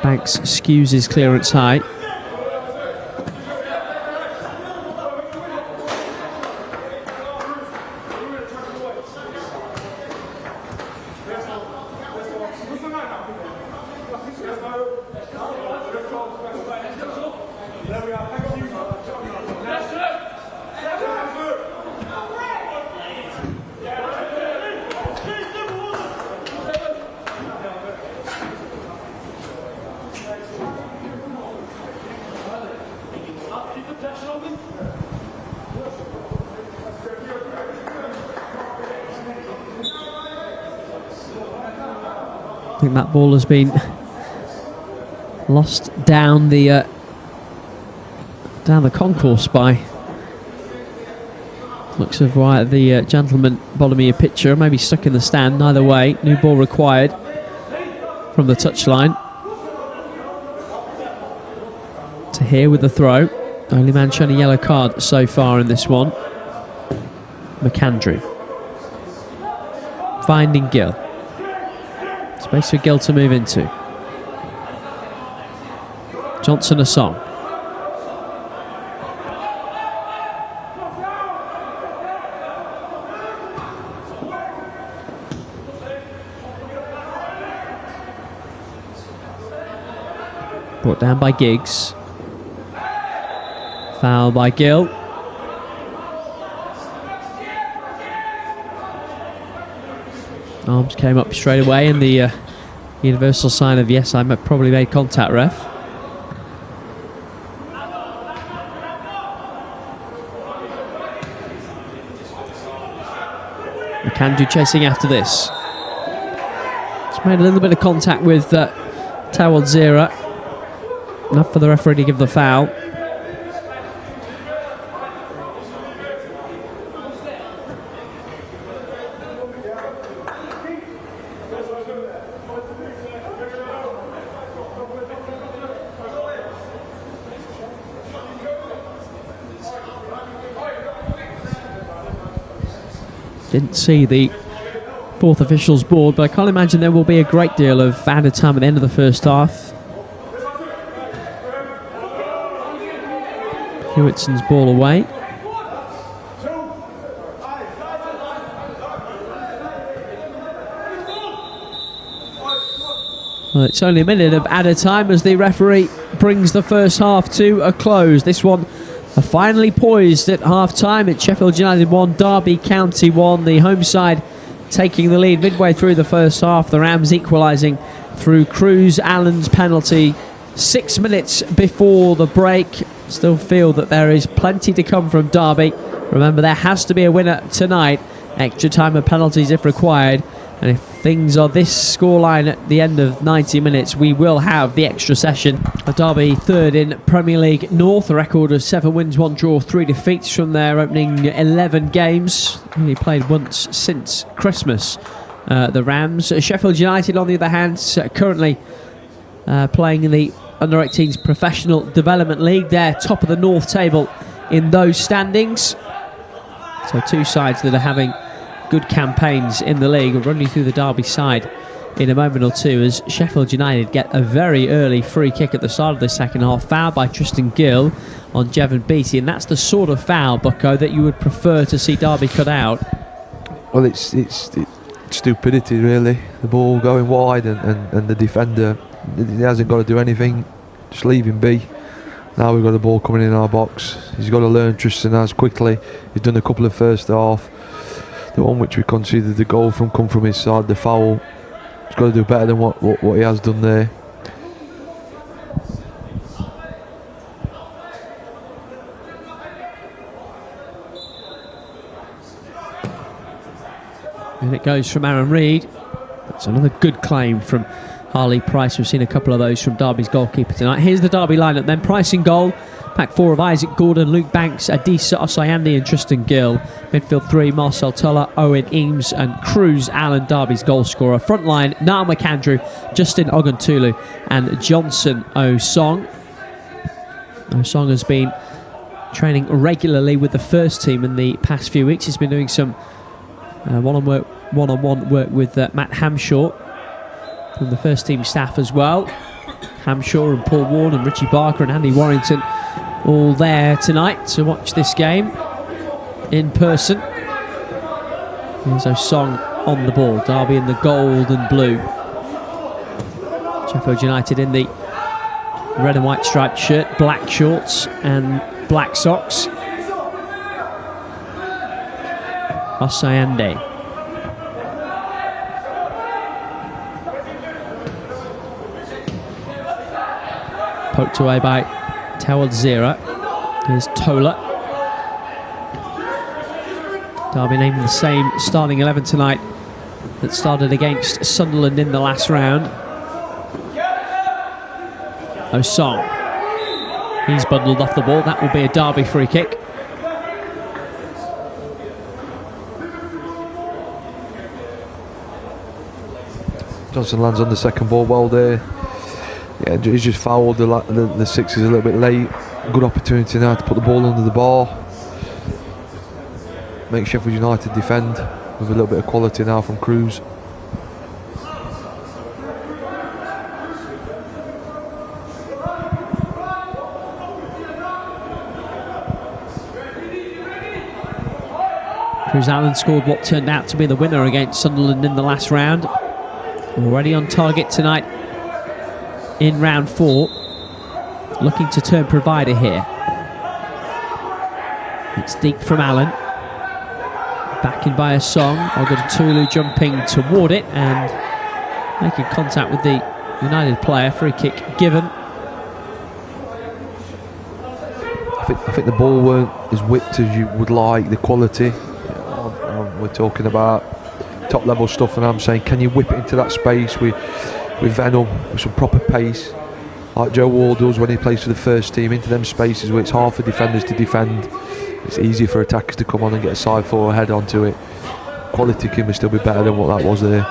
Banks skews his clearance high. I think that ball has been lost down the concourse by looks of the gentleman bottom of your picture, maybe stuck in the stand. Either way, new ball required from the touchline. To here with the throw. Only man shown a yellow card so far in this one. McAndrew. Finding Gill. Space for Gill to move into. Johnson a song. Brought down by Giggs. Foul by Gill. Arms came up straight away, and the universal sign of yes, I probably made contact, ref. McAndrew chasing after this. It's made a little bit of contact with Tawad Zera. Enough for the referee to give the foul. Didn't see the fourth official's board, but I can't imagine there will be a great deal of added time at the end of the first half. Hewittson's ball away. Well, it's only a minute of added time as the referee brings the first half to a close. This one finally poised at half-time. It's Sheffield United 1, Derby County 1. The home side taking the lead midway through the first half. The Rams equalising through Cruz Allen's penalty 6 minutes before the break. Still feel that there is plenty to come from Derby. Remember, there has to be a winner tonight. Extra time and penalties if required. And if things are this scoreline at the end of 90 minutes, we will have the extra session. Derby third in Premier League North, a record of 7 wins, 1 draw, 3 defeats from their opening 11 games. Only played once since Christmas. The Rams. Sheffield United, on the other hand, currently playing in the Under-18s Professional Development League. They're top of the North table in those standings. So two sides that are having good campaigns in the league. We'll run you through the Derby side in a moment or two as Sheffield United get a very early free kick at the start of the second half. Foul by Tristan Gill on Jevon Beattie, and that's the sort of foul, Bucko, that you would prefer to see Derby cut out. Well, it's stupidity, really. The ball going wide and the defender, he hasn't got to do anything, just leave him be. Now we've got the ball coming in our box. He's got to learn Tristan as quickly. He's done a couple of first half. The one which we conceded the goal from come from his side, the foul. He's got to do better than what he has done there. And it goes from Aaron Reid. That's another good claim from Harley Price. We've seen a couple of those from Derby's goalkeeper tonight. Here's the Derby lineup then. Price in goal. Back four of Isaac Gordon, Luke Banks, Adisa Osayandi and Tristan Gill. Midfield three, Marcel Tuller, Owen Eames and Cruz Allen, Derby's goal scorer. Front line, Niall McAndrew, Justin Oguntulu and Johnson Osong. Osong has been training regularly with the first team in the past few weeks. He's been doing some one-on-one work with Matt Hamshaw from the first team staff as well. Hamshaw and Paul Warne and Richie Barker and Andy Warrington all there tonight to watch this game in person. Here's Osong on the ball. Derby in the gold and blue. Sheffield United in the red and white striped shirt, black shorts and black socks. Osayande. Poked away by Tawad Zera. Here's Tola. Derby named the same starting 11 tonight that started against Sunderland in the last round. Osong. He's bundled off the ball. That will be a Derby free kick. Johnson lands on the second ball well there. Yeah, he's just fouled the sixes a little bit late. Good opportunity now to put the ball under the bar. Make Sheffield United defend with a little bit of quality now from Cruz. Cruz Allen scored what turned out to be the winner against Sunderland in the last round. Already on target tonight in round 4. Looking to turn provider here. It's deep from Allen. Back in by a song. Ogadotulu jumping toward it and making contact with the United player. Free kick given. I think the ball weren't as whipped as you would like, the quality. We're talking about top level stuff, and I'm saying, can you whip it into that space with venom, with some proper pace, like Joe Ward does when he plays for the first team, into them spaces where it's hard for defenders to defend. It's easy for attackers to come on and get a side forward head onto it. Quality can still be better than what that was there.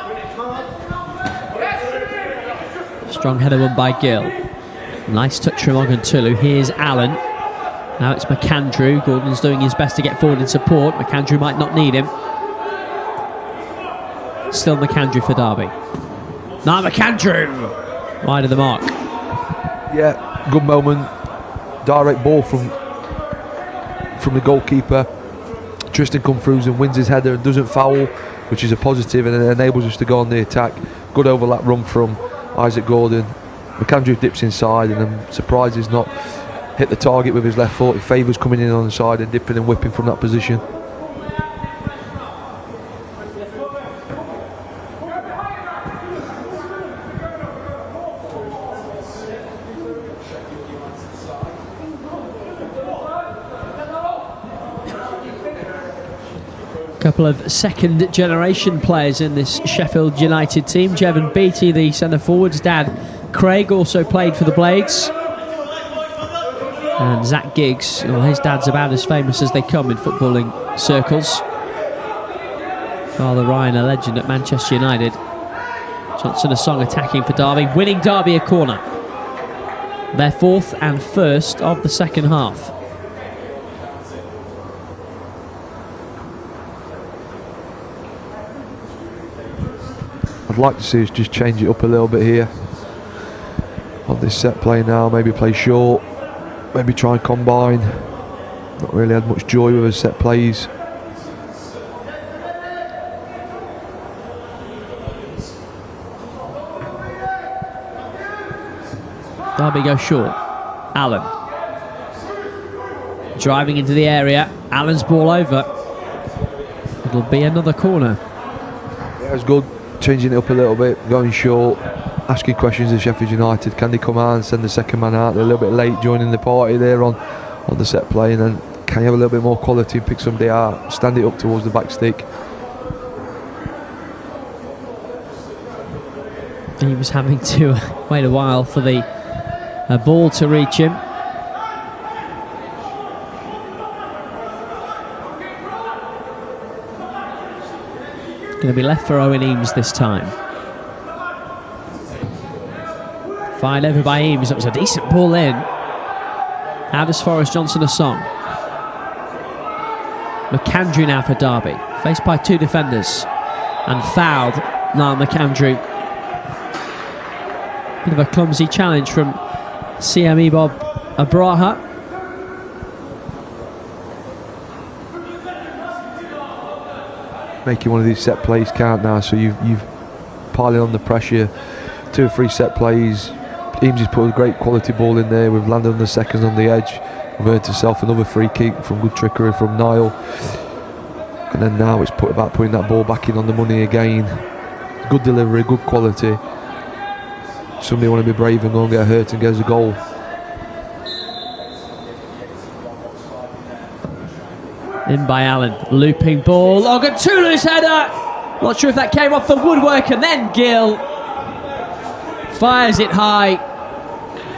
Strong header won by Gill. Nice touch from Ogadotulu. Here's Allen. Now it's McAndrew. Gordon's doing his best to get forward in support. McAndrew might not need him. Still McAndrew for Derby. Now McAndrew! Wide of the mark. Yeah, good moment. Direct ball from the goalkeeper. Tristan comes through and wins his header and doesn't foul, which is a positive, and it enables us to go on the attack. Good overlap run from Isaac Gordon. McAndrew dips inside, and I'm surprised he's not hit the target with his left foot. Favours coming in on the side and dipping and whipping from that position. Couple of second generation players in this Sheffield United team. Jevon Beattie, the centre forward's dad Craig, also played for the Blades. And Zach Giggs, well, his dad's about as famous as they come in footballing circles. Father Ryan, a legend at Manchester United. Johnson a song attacking for Derby, winning Derby a corner. Their 4th and 1st of the second half. I'd like to see us just change it up a little bit here on this set play now. Maybe play short, maybe try and combine. Not really had much joy with his set plays. Derby go short. Allen driving into the area. Allen's ball over. It'll be another corner. Yeah, it was good. Changing it up a little bit, going short, asking questions of Sheffield United. Can they come out and send the second man out? They're a little bit late joining the party there on the set play, and then can you have a little bit more quality and pick somebody out, stand it up towards the back stick. He was having to wait a while for the ball to reach him. Going to be left for Owen Eames this time. Fired over by Eames. That was a decent ball in. Out as far as Johnson a song. McAndrew now for Derby. Faced by 2 defenders. And fouled Niall McAndrew. Bit of a clumsy challenge from CME Bob Abraha. Making one of these set plays count now, so you've piling on the pressure. 2 or 3 set plays. Eames has put a great quality ball in there. We've landed on the seconds on the edge. We've earned himself another free kick from good trickery from Niall. And then now it's about putting that ball back in on the money again. Good delivery, good quality. Somebody want to be brave and go and get hurt and get us a goal. In by Allen, looping ball, Ogantulu's header. Not sure if that came off the woodwork, and then Gill fires it high.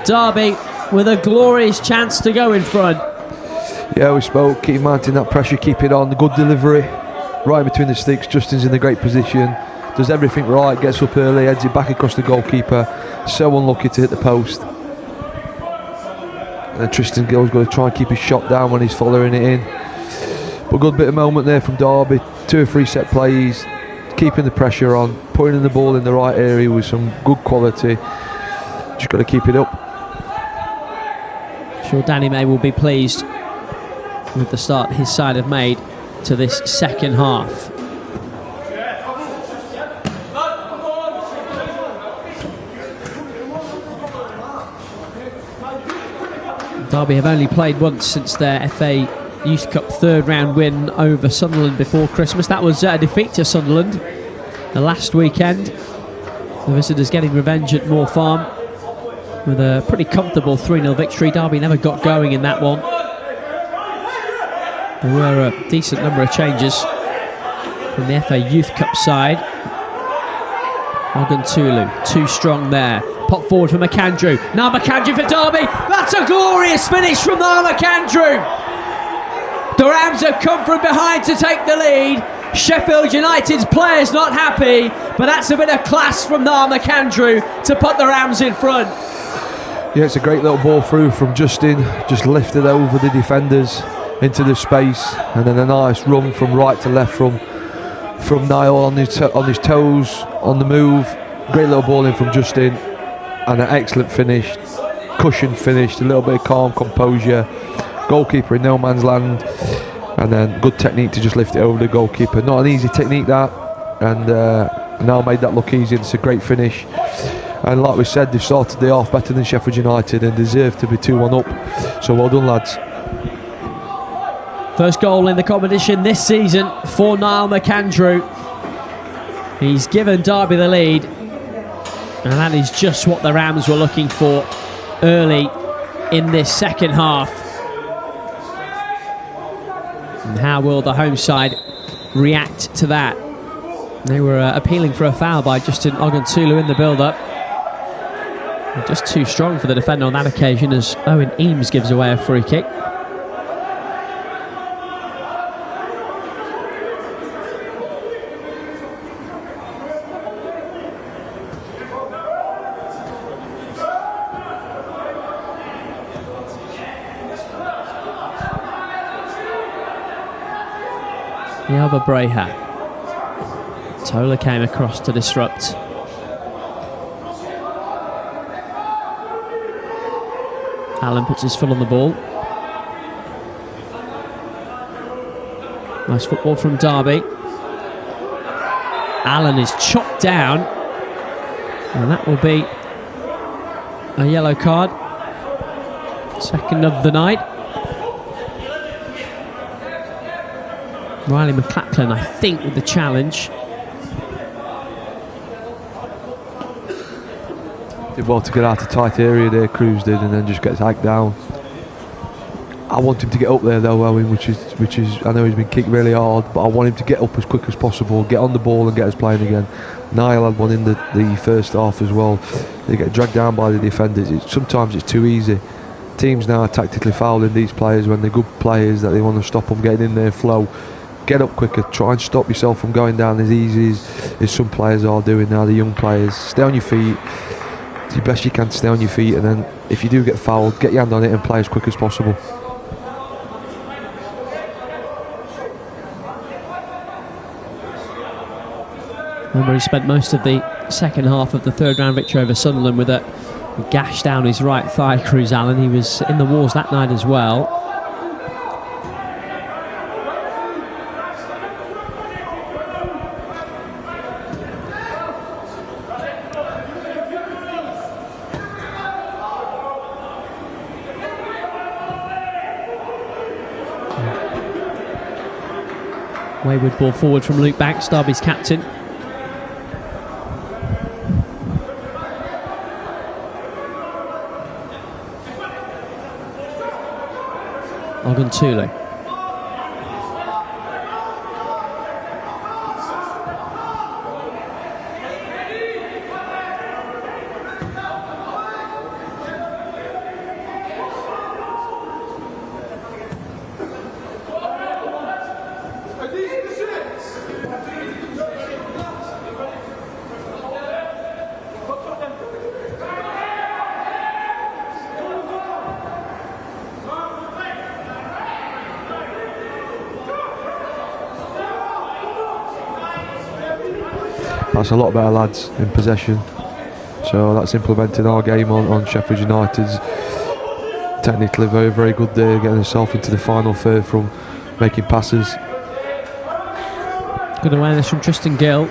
Derby with a glorious chance to go in front. Yeah, we spoke, keep mounting that pressure, keep it on, good delivery, right between the sticks. Justin's in a great position, does everything right, gets up early, heads it back across the goalkeeper. So unlucky to hit the post. And Tristan Gill's got to try and keep his shot down when he's following it in. But good bit of moment there from Derby, 2 or 3 set plays, keeping the pressure on, putting the ball in the right area with some good quality. Just got to keep it up. Sure, Danny May will be pleased with the start his side have made to this second half. Derby have only played once since their FA Youth Cup third round win over Sunderland before Christmas. That was a defeat to Sunderland the last weekend. The visitors getting revenge at Moor Farm with a pretty comfortable 3-0 victory. Derby never got going in that one. There were a decent number of changes from the FA Youth Cup side. Ogantulu, too strong there. Pop forward for McAndrew. Now McAndrew for Derby. That's a glorious finish from Niall McAndrew. The Rams have come from behind to take the lead. Sheffield United's players not happy, but that's a bit of class from Niall McAndrew to put the Rams in front. Yeah, it's a great little ball through from Justin, just lifted over the defenders into the space, and then a nice run from right to left from Niall on his toes, on the move. Great little ball in from Justin, and an excellent finish, cushioned finish, a little bit of calm composure. Goalkeeper in no man's land, and then good technique to just lift it over the goalkeeper. Not an easy technique that, and now made that look easy. It's a great finish, and like we said, they've started the half better than Sheffield United and deserve to be 2-1 up. So well done, lads. First goal in the competition this season for Niall McAndrew. He's given Derby the lead, and that is just what the Rams were looking for early in this second half. And how will the home side react to that? They were appealing for a foul by Justin Ogantulu in the build-up. Just too strong for the defender on that occasion as Owen Eames gives away a free kick. Yalba Breha. Tola came across to disrupt. Allen puts his foot on the ball. Nice football from Derby. Allen is chopped down, and that will be a yellow card. Second of the night. Riley McLachlan, I think, with the challenge. Did well to get out of tight area there, Cruz did, and then just gets hacked down. I want him to get up there though, Owen, which is I know he's been kicked really hard, but I want him to get up as quick as possible, get on the ball and get us playing again. Niall had one in the first half as well. They get dragged down by the defenders. Sometimes it's too easy. Teams now are tactically fouling these players when they're good players, that they want to stop them getting in their flow. Get up quicker, try and stop yourself from going down as easy as some players are doing now, the young players. Stay on your feet, do the best you can to stay on your feet, and then if you do get fouled, get your hand on it and play as quick as possible. Remember, he spent most of the second half of the third round victory over Sunderland with a gash down his right thigh, Cruz Allen. He was in the wars that night as well. Wayward ball forward from Luke Banks, Derby's captain. Ogantulu. That's a lot better lads in possession. So that's implemented our game on Sheffield United's technically very, very good day, getting himself into the final third from making passes. Good awareness from Tristan Gill,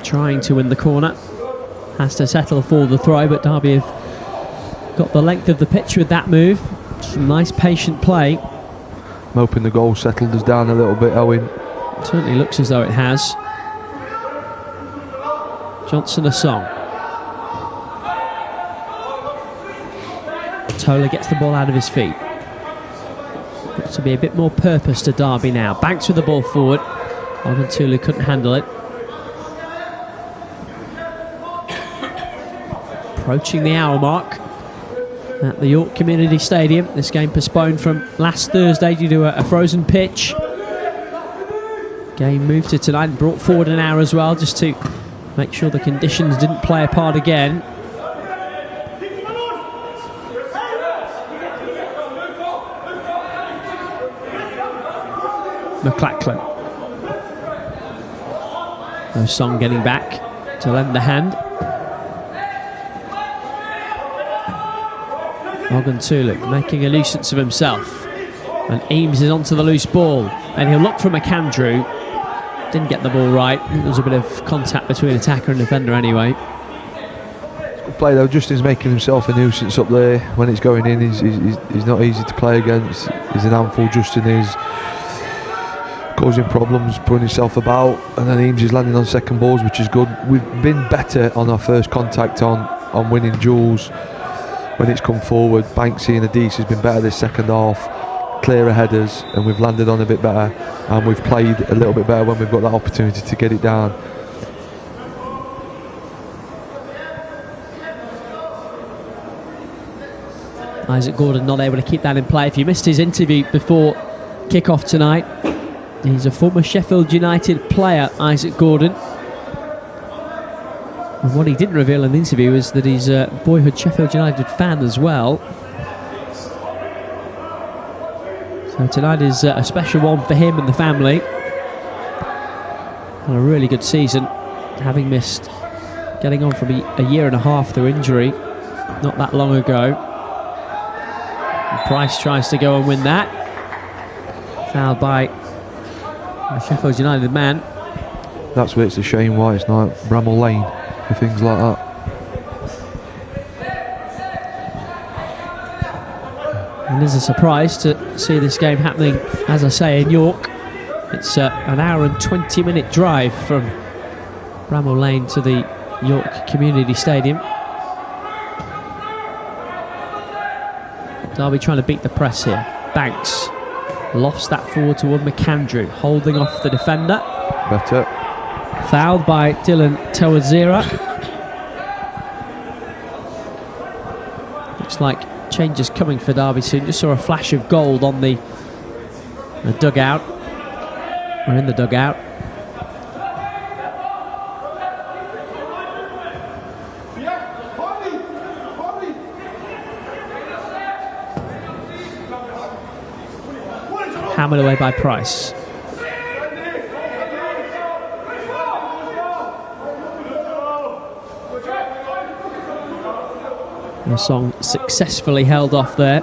trying to win the corner. Has to settle for the throw, but Derby have got the length of the pitch with that move. Some nice patient play. I'm hoping the goal settled us down a little bit, Owen. It certainly looks as though it has. Johnson a song. Tola gets the ball out of his feet. Got to be a bit more purpose to Derby now. Banks with the ball forward. Ogantulu couldn't handle it. Approaching the hour mark at the York Community Stadium. This game postponed from last Thursday due to a frozen pitch. Game moved to tonight and brought forward an hour as well, just to make sure the conditions didn't play a part again. McLachlan. No Song getting back to lend the hand. Ogantulu making a nuisance of himself, and Eames is onto the loose ball, and he'll look for McAndrew. Didn't get the ball right. There was a bit of contact between attacker and defender anyway. Good play though. Justin's making himself a nuisance up there when it's going in. He's not easy to play against. He's an handful. Justin is causing problems, putting himself about, and then Eames is landing on second balls, which is good. We've been better on our first contact on winning duels when it's come forward. Banksy and Adis has been better this second half, clearer headers, and we've landed on a bit better, and we've played a little bit better when we've got that opportunity to get it down. Isaac Gordon not able to keep that in play. If you missed his interview before kick-off tonight, he's a former Sheffield United player, Isaac Gordon. And what he didn't reveal in the interview is that he's a boyhood Sheffield United fan as well. So tonight is a special one for him and the family. And a really good season, having missed getting on from a year and a half through injury not that long ago. And Price tries to go and win that. Fouled by the Sheffield United man. That's where it's a shame why it's not Bramall Lane for things like that. And there's a surprise to see this game happening, as I say, in York. It's an hour and 20-minute drive from Bramall Lane to the York Community Stadium. Derby trying to beat the press here. Banks lofts that forward toward McAndrew, holding off the defender. Better. Fouled by Dylan Tawazira. Looks like changes coming for Derby soon. Just saw a flash of gold on the dugout. Or in the dugout. Hammered away by Price. The Song successfully held off there.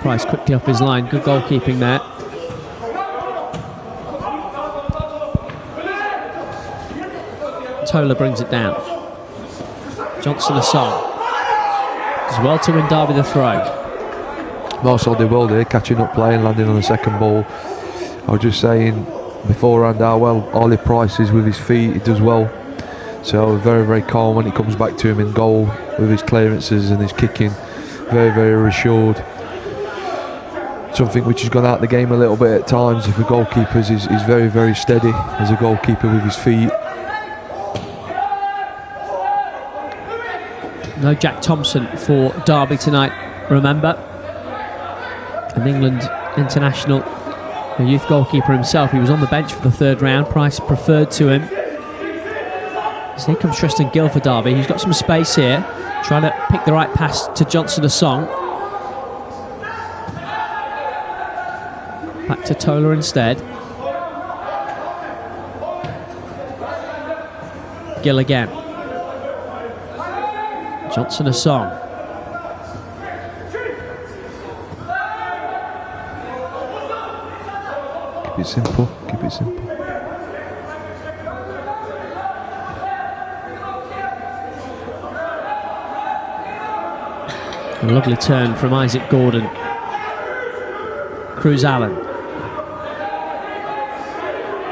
Price quickly off his line. Good goalkeeping there. Tola brings it down. Johnson a song. Does well to win Derby the throw. Marcel did well there, catching up play and landing on the second ball. I was just saying beforehand how well Ollie Price is with his feet. He does well. So very, very calm when it comes back to him in goal with his clearances and his kicking. Very, very assured. Something which has gone out the game a little bit at times for goalkeepers is very, very steady as a goalkeeper with his feet. No Jack Thompson for Derby tonight, remember. An England international the youth goalkeeper himself. He was on the bench for the third round. Price preferred to him. So here comes Tristan Gill for Derby. He's got some space here, trying to pick the right pass to Johnson Asong. Back to Tola instead. Gill again. Johnson Asong. Keep it simple, keep it simple. A lovely turn from Isaac Gordon. Cruz Allen.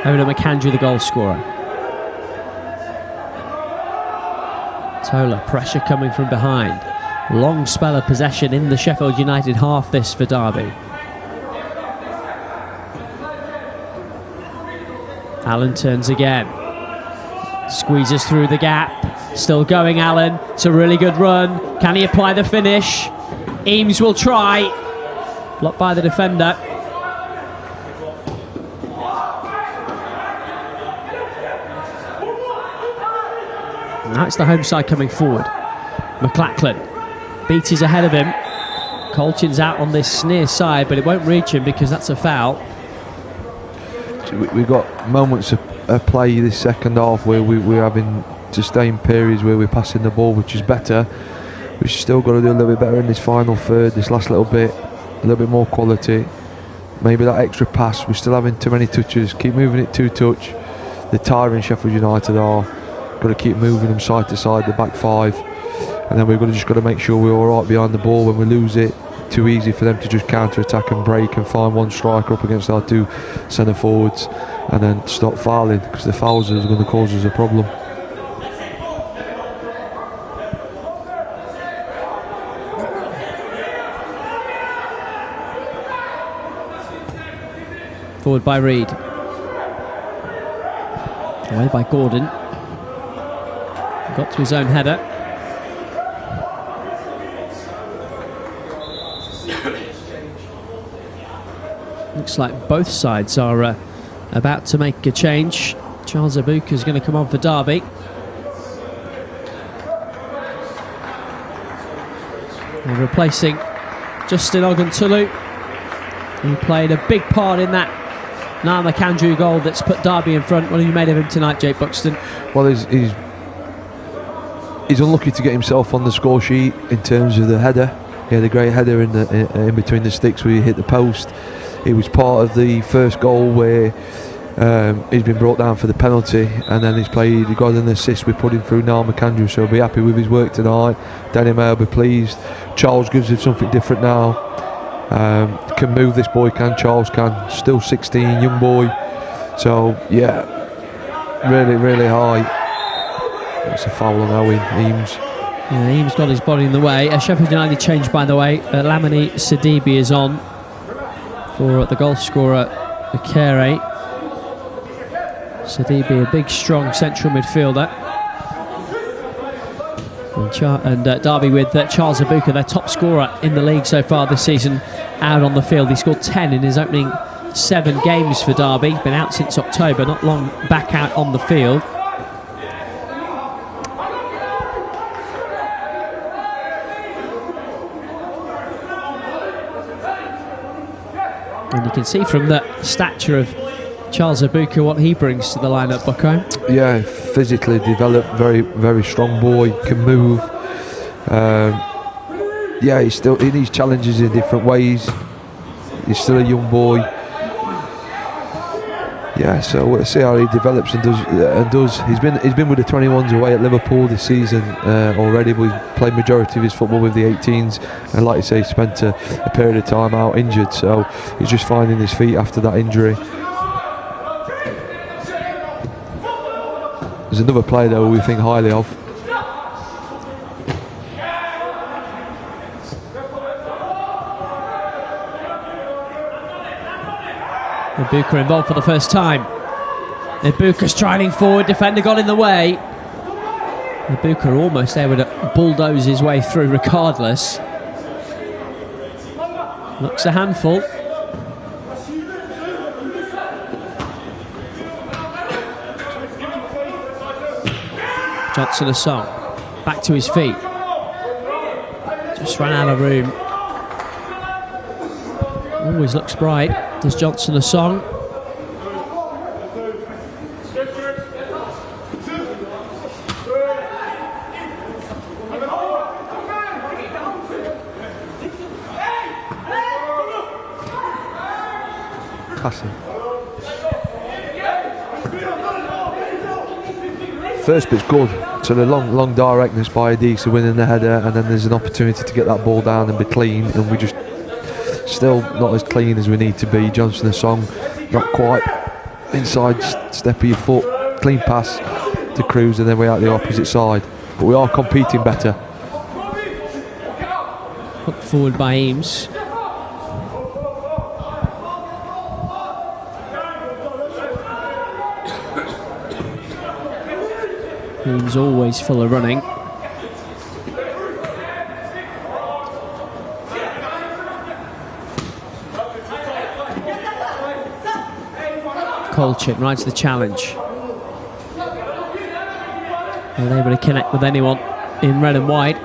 Ola McAndrew, the goal scorer. Tola, pressure coming from behind. Long spell of possession in the Sheffield United half this for Derby. Allen turns again. Squeezes through the gap. Still going, Allen. It's a really good run. Can he apply the finish? Eames will try. Blocked by the defender. Now it's the home side coming forward. McLachlan. Beatty's ahead of him. Colchin's out on this near side, but it won't reach him because that's a foul. We've got moments of play this second half where we're having sustained periods where we're passing the ball, which is better. We've still got to do a little bit better in this final third, this last little bit, a little bit more quality. Maybe that extra pass, we're still having too many touches, keep moving it two touch. The tiring Sheffield United are, got to keep moving them side to side, the back five. And then we've just got to make sure we're alright behind the ball when we lose it. Too easy for them to just counter-attack and break and find one striker up against our two centre forwards and then stop fouling, because the fouls are going to cause us a problem. Forward by Reid. Away by Gordon. Got to his own header. Looks like both sides are about to make a change. Charles Abuka is going to come on for Derby. And replacing Justin Oguntulu, who played a big part in that Niall McAndrew goal that's put Derby in front. What have you made of him tonight, Jake Buxton? Well, he's unlucky to get himself on the score sheet in terms of the header. He had a great header in between the sticks where he hit the post. He was part of the first goal where he's been brought down for the penalty, and then he got an assist with putting through Niall McAndrew, so he'll be happy with his work tonight. Danny May will be pleased. Charles gives him something different now. Can move, this boy can, Charles can. Still 16, young boy. So yeah, really, really high. That's a foul on Owen Eames. Yeah, Eames got his body in the way. Sheffield United changed, by the way. Lamini Sidibe is on for the goal scorer, Akere. Sidibe, a big, strong central midfielder. And Derby with Charles Abuka, their top scorer in the league so far this season, out on the field. He scored 10 in his opening 7 games for Derby. Been out since October, not long back out on the field. And you can see from the stature of Charles Abuka what he brings to the lineup, Bucko. Yeah, physically developed, very, very strong boy, can move. Yeah, he needs challenges in different ways. He's still a young boy. Yeah, so we'll see how he develops and does. He's been with the 21s away at Liverpool this season already, but he's played majority of his football with the 18s, and like you say, he spent a period of time out injured, so he's just finding his feet after that injury. There's another player though we think highly of. Ibuka involved for the first time. Ibuka striding forward, defender got in the way. Ibuka almost able to bulldoze his way through regardless. Looks a handful. Johnson a song. Back to his feet. Just ran out of room. Always looks bright. Does Johnson a song. Passing. First bit's good. So the long directness by Adisa winning the header, and then there's an opportunity to get that ball down and be clean, and we just still not as clean as we need to be. Johnson a song, not quite inside step of your foot, clean pass to Cruz, and then we're out the opposite side. But we are competing better. Hooked forward by Eames. Eames always full of running. Colchin rides the challenge. Unable to connect with anyone in red and white.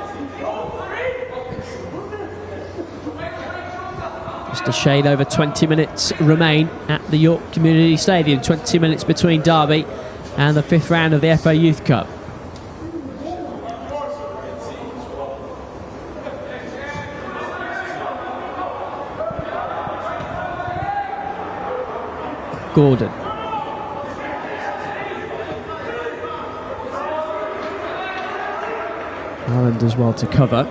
Just a shade over 20 minutes remain at the York Community Stadium. 20 minutes between Derby and the 5th round of the FA Youth Cup. Gordon. Allen does well to cover.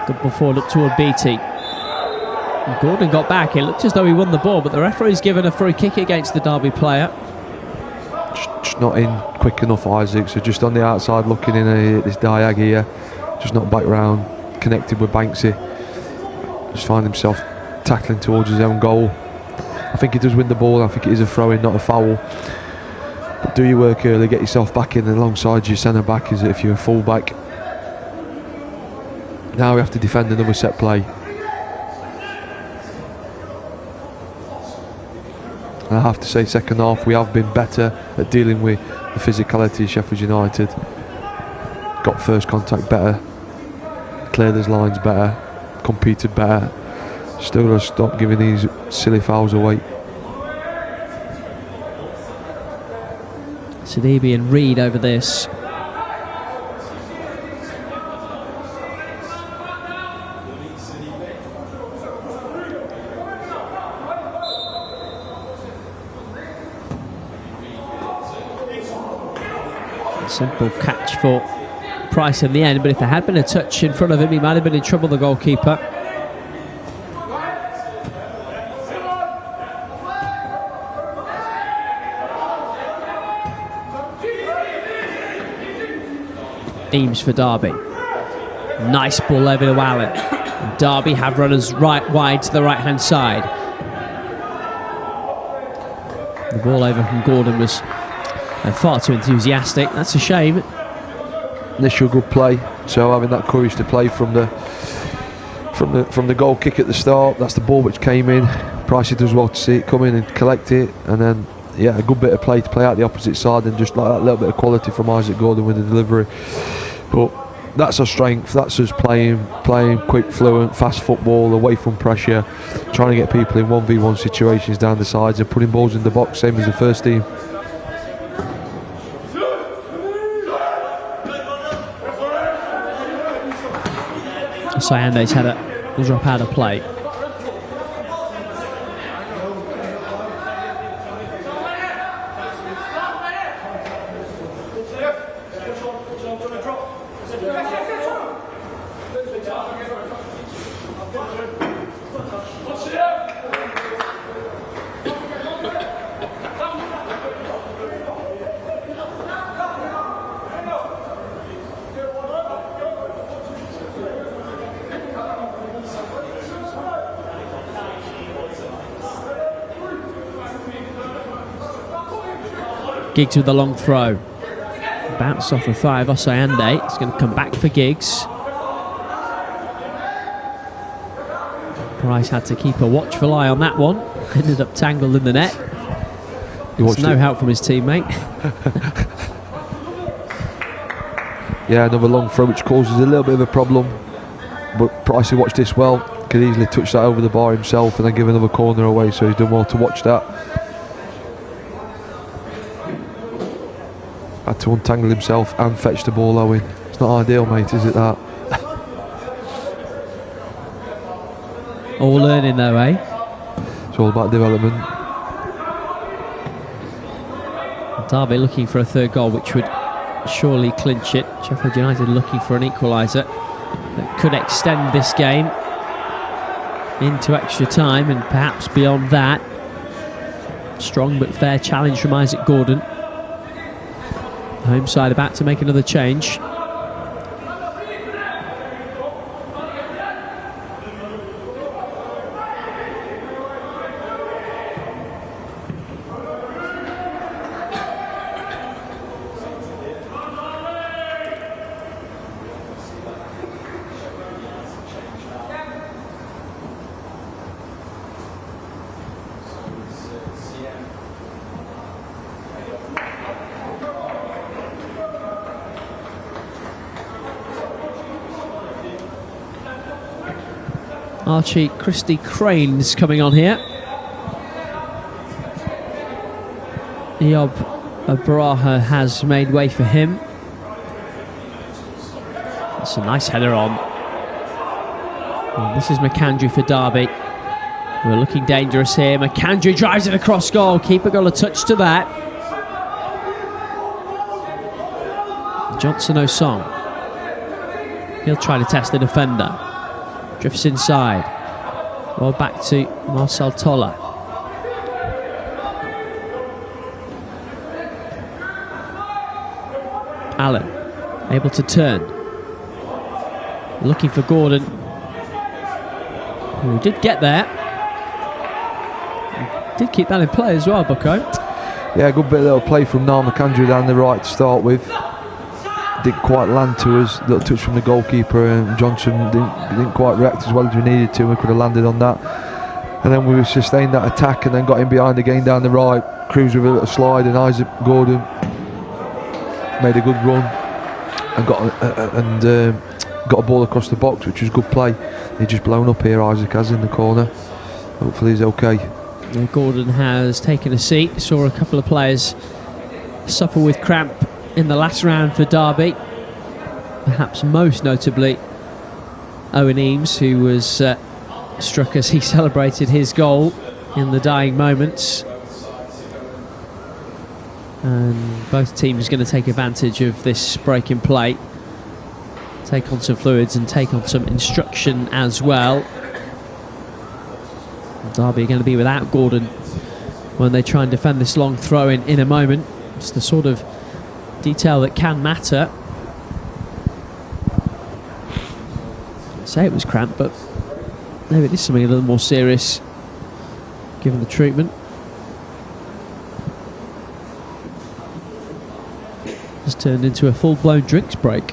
Good ball forward up toward Beattie. And Gordon got back. It looked as though he won the ball, but the referee's given a free kick against the Derby player. Just not in quick enough, Isaac. So just on the outside looking in at this diag here. Just not back round, connected with Banksy. Just find himself tackling towards his own goal. I think he does win the ball. I think it is a throw-in, not a foul. But do your work early, get yourself back in alongside your centre back as if you're a full back. Now we have to defend another set play. I have to say, second half we have been better at dealing with the physicality of Sheffield United. Got first contact better, cleared his lines better, competed better. Still got to stop giving these silly fouls away. Sidibe and Reed over this. Simple catch for Price in the end, but if there had been a touch in front of him, he might have been in trouble, the goalkeeper. Eames for Derby. Nice ball over to Allen. And Derby have runners right wide to the right hand side. The ball over from Gordon was far too enthusiastic. That's a shame. Initial good play, so having that courage to play from the goal kick at the start. That's the ball which came in. Pricey does well to see it come in and collect it, and then a good bit of play to play out the opposite side, and just like that little bit of quality from Isaac Gordon with the delivery. But that's our strength. That's us playing quick, fluent, fast football away from pressure, trying to get people in 1v1 situations down the sides and putting balls in the box, same as the first team. Sayande's header will drop out of play. Giggs with a long throw. Bounce off the thigh of Osayande. It's going to come back for Giggs. Price had to keep a watchful eye on that one. Ended up tangled in the net. There's no help from his teammate. Yeah, another long throw which causes a little bit of a problem. But Pricey watched this well. Could easily touch that over the bar himself and then give another corner away. So he's done well to watch that. Had to untangle himself and fetch the ball, Owen. It's not ideal, mate, is it, that? All learning though, eh? It's all about development. Derby looking for a third goal, which would surely clinch it. Sheffield United looking for an equaliser that could extend this game into extra time and perhaps beyond that. Strong but fair challenge from Isaac Gordon. Home side about to make another change. Archie Christy Crane's coming on here. Eob Abraha has made way for him. That's a nice header on. And this is McAndrew for Derby. We're looking dangerous here. McAndrew drives it across goal. Keeper got a touch to that. Johnson Osong. He'll try to test the defender. Drifts inside. Well, back to Marcel Toller. Allen, able to turn. Looking for Gordon, who did get there. Did keep that in play as well, Bucko. Yeah, good bit of little play from Niall McAndrew down the right to start with. Didn't quite land to us. Little touch from the goalkeeper, and Johnson didn't quite react as well as we needed to. We could have landed on that, and then we sustained that attack, and then got in behind again down the right. Cruz with a little slide, and Isaac Gordon made a good run and got a ball across the box, which was good play. He's just blown up here, Isaac has, in the corner. Hopefully he's okay. And Gordon has taken a seat. Saw a couple of players suffer with cramp in the last round for Derby. Perhaps most notably Owen Eames, who was struck as he celebrated his goal in the dying moments. And both teams going to take advantage of this break in play, take on some fluids and take on some instruction as well. Derby are going to be without Gordon when they try and defend this long throw in a moment. It's the sort of detail that can matter. I'd say it was cramped, but maybe it is something a little more serious given the treatment. It's turned into a full-blown drinks break.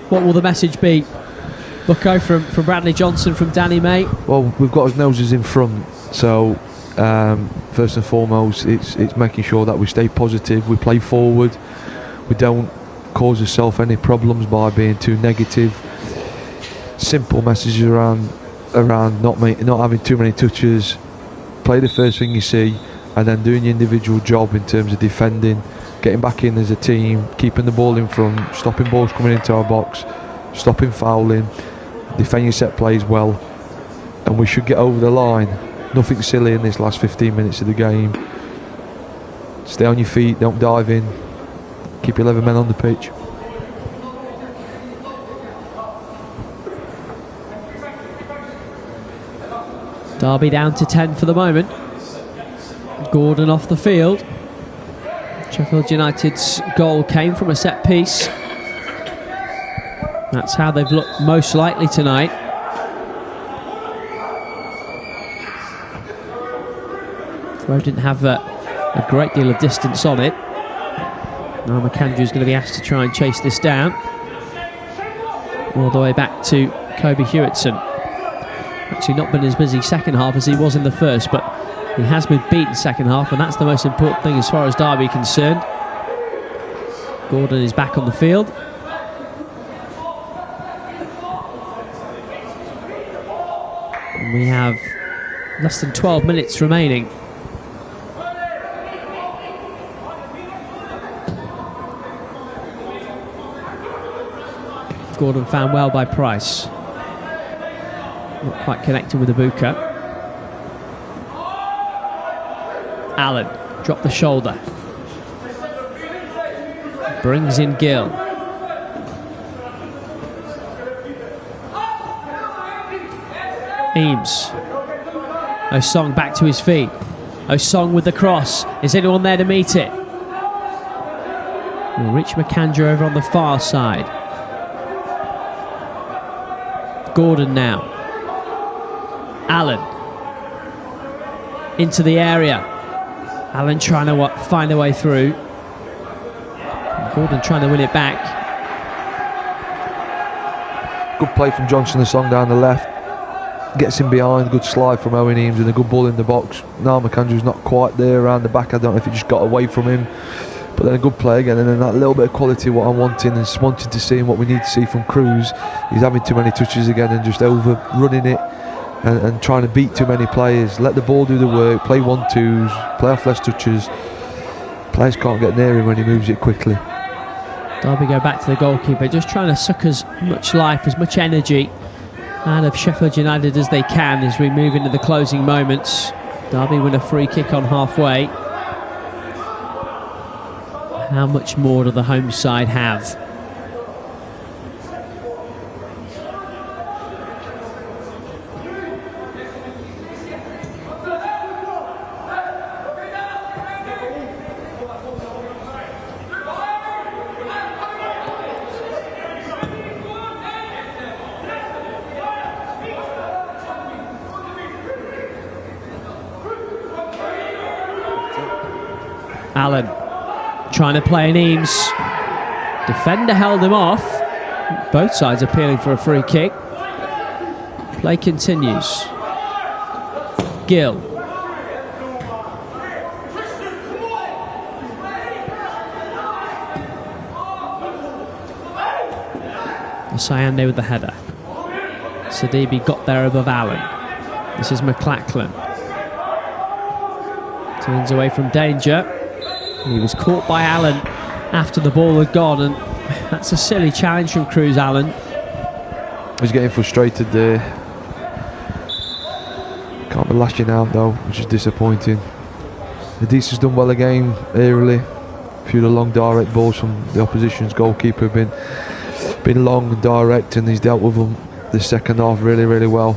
What will the message be, Bucko, from Bradley Johnson, from Danny May? Well, we've got his noses in front, so first and foremost it's making sure that we stay positive, we play forward, we don't cause ourselves any problems by being too negative. Simple messages around not having too many touches, play the first thing you see, and then doing your individual job in terms of defending, getting back in as a team, keeping the ball in front, stopping balls coming into our box, stopping fouling, defending set plays well, and we should get over the line. Nothing silly in this last 15 minutes of the game. Stay on your feet, don't dive in, keep 11 men on the pitch. Derby down to 10 for the moment. Gordon off the field. Sheffield United's goal came from a set piece. That's how they've looked most likely tonight. Throw didn't have a great deal of distance on it. Now McAndrew is going to be asked to try and chase this down. All the way back to Kobe Hewitson. Actually not been as busy second half as he was in the first, but he has been beaten second half, and that's the most important thing as far as Derby are concerned. Gordon is back on the field. And we have less than 12 minutes remaining. Gordon found well by Price. Not quite connecting with Ibuka. Allen dropped the shoulder. Brings in Gill. Eames. Osong back to his feet. Osong with the cross. Is anyone there to meet it? Rich McAndrew over on the far side. Gordon now. Allen. Into the area. Allen trying to find a way through. Gordon trying to win it back. Good play from Johnson Osong down the left. Gets him behind. Good slide from Owen Eames and a good ball in the box. Now McAndrew's not quite there around the back. I don't know if he just got away from him. But then a good play again, and then that little bit of quality what I'm wanting and wanting to see and what we need to see from Cruz. He's having too many touches again and just overrunning it and trying to beat too many players. Let the ball do the work, play 1-2s, play off less touches. Players can't get near him when he moves it quickly. Derby go back to the goalkeeper, just trying to suck as much life, as much energy out of Sheffield United as they can as we move into the closing moments. Derby win a free kick on halfway. How much more do the home side have? Allen trying to play an Eames. Defender held him off. Both sides appealing for a free kick. Play continues. Gill. Sayande with the header. Sidibe got there above Allen. This is McLachlan. Turns away from danger. He was caught by Allen after the ball had gone, and that's a silly challenge from Cruz. Allen. He's getting frustrated there. Can't be lashing out though, which is disappointing. Adis's done well again early. A few of the long direct balls from the opposition's goalkeeper have been long and direct, and he's dealt with them this second half really, really well.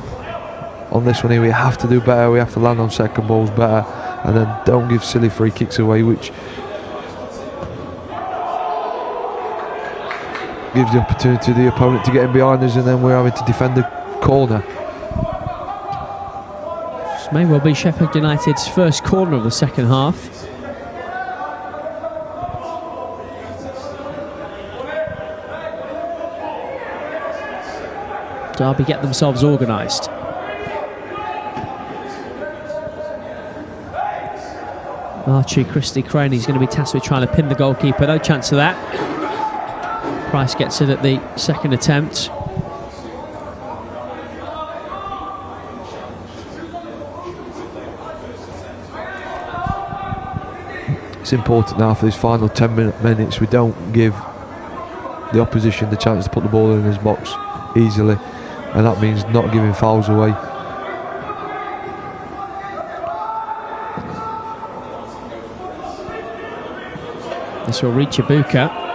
On this one here, we have to do better. We have to land on second balls better, and then don't give silly free kicks away, which gives the opportunity to the opponent to get in behind us, and then we're having to defend the corner. This may well be Sheffield United's first corner of the second half. Derby get themselves organised. Archie Christie Craney's going to be tasked with trying to pin the goalkeeper. No chance of that. Price gets it at the second attempt. It's important now for these final 10 minutes we don't give the opposition the chance to put the ball in his box easily, and that means not giving fouls away. This will reach Ibuka.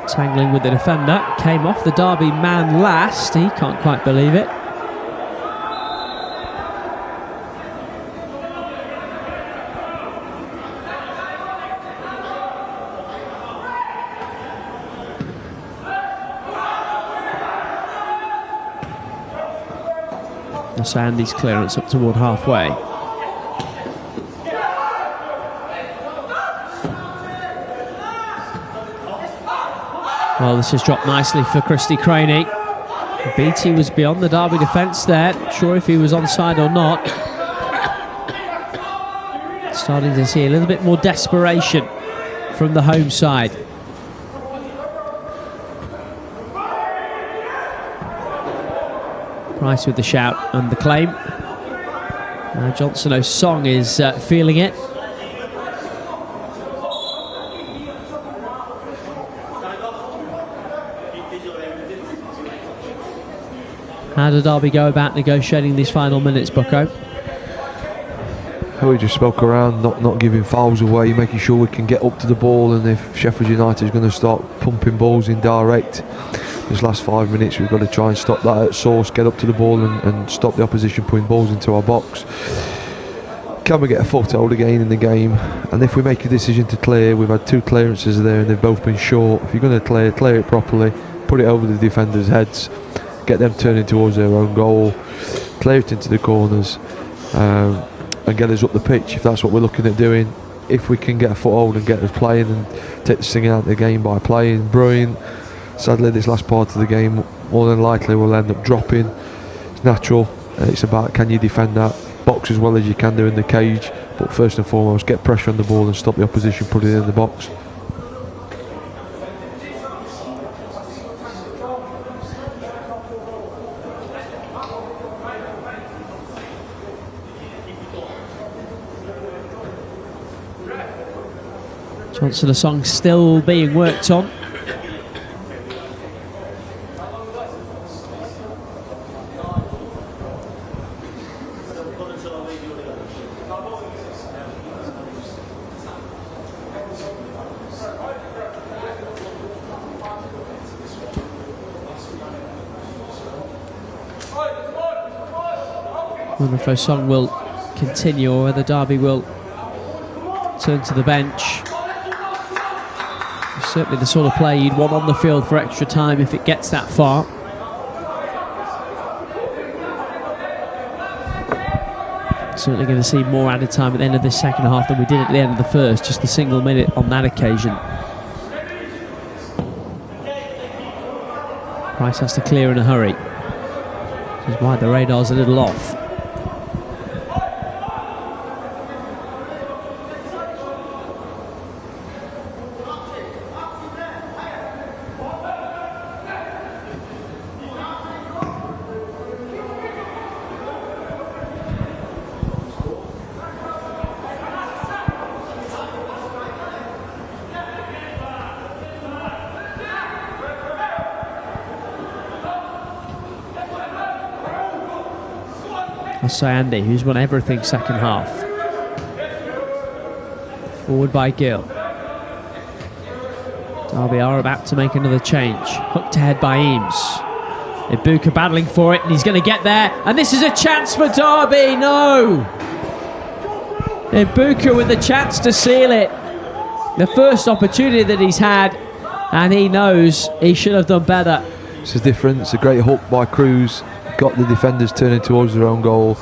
Tangling with the defender. Came off the Derby man last. He can't quite believe it. That's Andy's clearance up toward halfway. Well, this has dropped nicely for Christy Craney. Beattie was beyond the Derby defence there. Not sure if he was onside or not. Starting to see a little bit more desperation from the home side. Price with the shout and the claim. Now Johnson O'Song is feeling it. How did Derby go about negotiating these final minutes, Bucko? We just spoke around, not giving fouls away, making sure we can get up to the ball, and if Sheffield United is going to start pumping balls in direct, this last 5 minutes we've got to try and stop that at source, get up to the ball and stop the opposition putting balls into our box. Can we get a foothold again in the game? And if we make a decision to clear, we've had 2 clearances there and they've both been short. If you're going to clear it properly, put it over the defenders' heads, get them turning towards their own goal, clear it into the corners, and get us up the pitch if that's what we're looking at doing. If we can get a foothold and get us playing and take the stinging out of the game by playing brilliant. Sadly, this last part of the game more than likely will end up dropping. It's natural. It's about, can you defend that box as well as you can do in the cage, but first and foremost get pressure on the ball and stop the opposition putting it in the box. Johnson O'Song still being worked on. I wonder if O'Song will continue or whether Derby will turn to the bench. Certainly the sort of play you'd want on the field for extra time if it gets that far. Certainly going to see more added time at the end of this second half than we did at the end of the first, just a single minute on that occasion. Price has to clear in a hurry. Which is why the radar's a little off. So Andy, who's won everything second half. Forward by Gill. Derby are about to make another change. Hooked ahead by Eames. Ibuka battling for it, and he's going to get there. And this is a chance for Derby. No! Ibuka with the chance to seal it. The first opportunity that he's had, and he knows he should have done better. It's a difference. A great hook by Cruz. Got the defenders turning towards their own goal.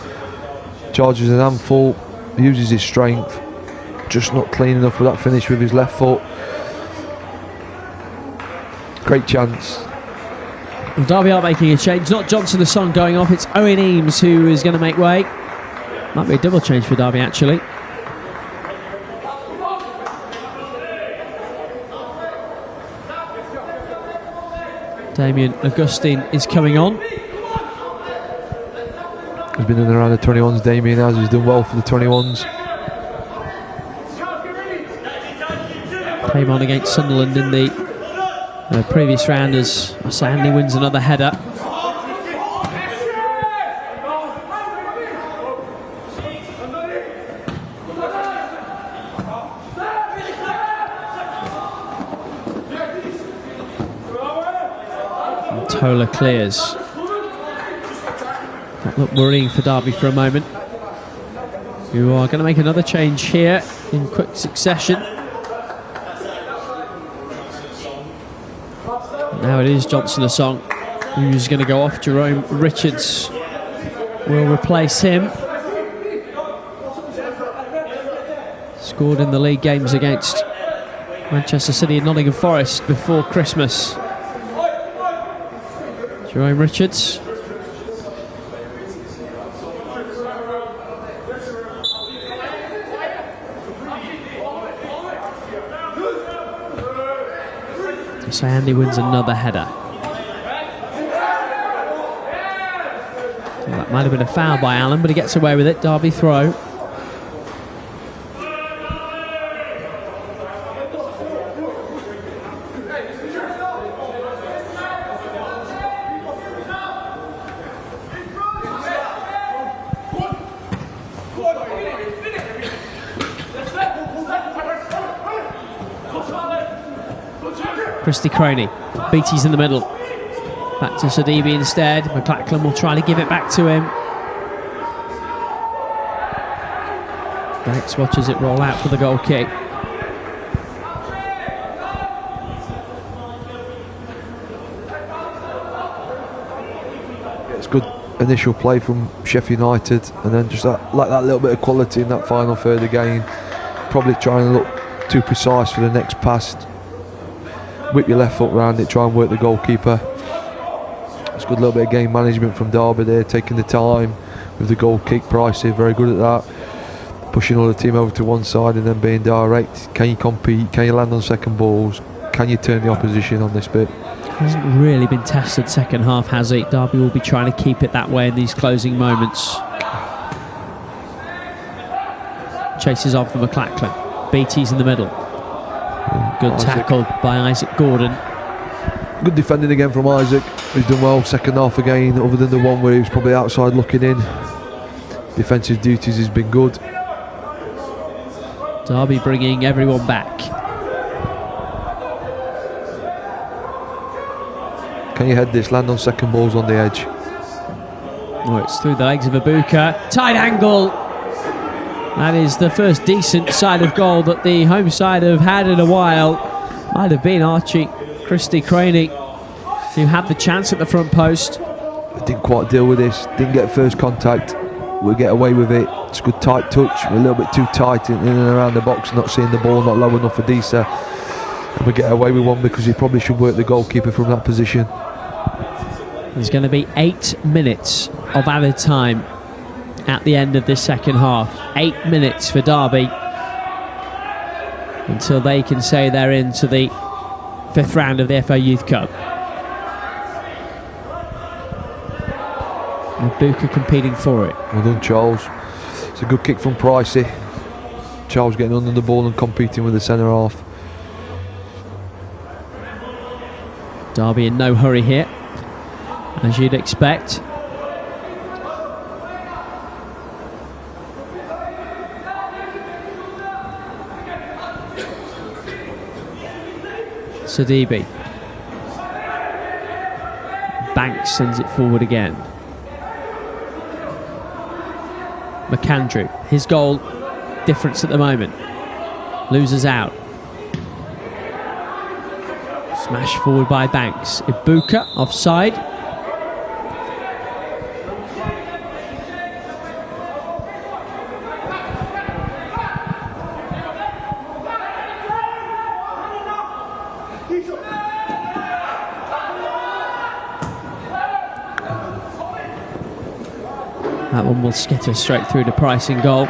Charges an handful, uses his strength, just not clean enough for that finish with his left foot. Great chance. Well, Derby are making a change. Not Johnson O'Song going off, it's Owen Eames who is going to make way. Might be a double change for Derby actually. Damien Augustine is coming on. He's been in and around the 21s, Damien has. He's done well for the 21s. Came on against Sunderland in the previous round as Sandy wins another header. And Tola clears. That looked worrying for Derby for a moment. You are going to make another change here in quick succession. Now it is Johnson O'Song who's going to go off. Jerome Richards will replace him. Scored in the league games against Manchester City and Nottingham Forest before Christmas. Jerome Richards. So Andy wins another header. Well, that might have been a foul by Allen, but he gets away with it. Derby throw. Christy Croney. Beattie's in the middle. Back to Sidibe instead. McLachlan will try to give it back to him. Banks watches it roll out for the goal kick. It's good initial play from Sheffield United, and then just that little bit of quality in that final third of the game. Probably trying to look too precise for the next pass. Whip your left foot round it, try and work the goalkeeper. It's a good little bit of game management from Derby there, taking the time with the goal kick. Pricey, very good at that. Pushing all the team over to one side and then being direct. Can you compete? Can you land on second balls? Can you turn the opposition on this bit? Hasn't really been tested second half, has he? Derby will be trying to keep it that way in these closing moments. Chases on for McLachlan. Beattie's in the middle. Good tackle by Isaac Gordon. Good defending again from Isaac, who's done well second half again, other than the one where he was probably outside looking in. Defensive duties has been good. Derby bringing everyone back. Can you head this? Land on second balls on the edge. Oh, it's through the legs of Ibuka. Tight angle. That is the first decent side of goal that the home side have had in a while. Might have been Archie Christy Craney who had the chance at the front post. Didn't quite deal with this. Didn't get first contact. We'll get away with it. It's a good tight touch. We're a little bit too tight in and around the box, not seeing the ball, not low enough for Disa. And we get away with one because he probably should work the goalkeeper from that position. There's going to be 8 minutes of added time at the end of this second half. 8 minutes for Derby until they can say they're into the 5th round of the FA Youth Cup. And Ibuka competing for it. Well done, Charles. It's a good kick from Pricey. Charles getting under the ball and competing with the centre half. Derby in no hurry here, as you'd expect. Sidibe. Banks sends it forward again. McAndrew, his goal difference at the moment. Loses out. Smash forward by Banks. Ibuka offside. That one will skitter straight through to Price in goal.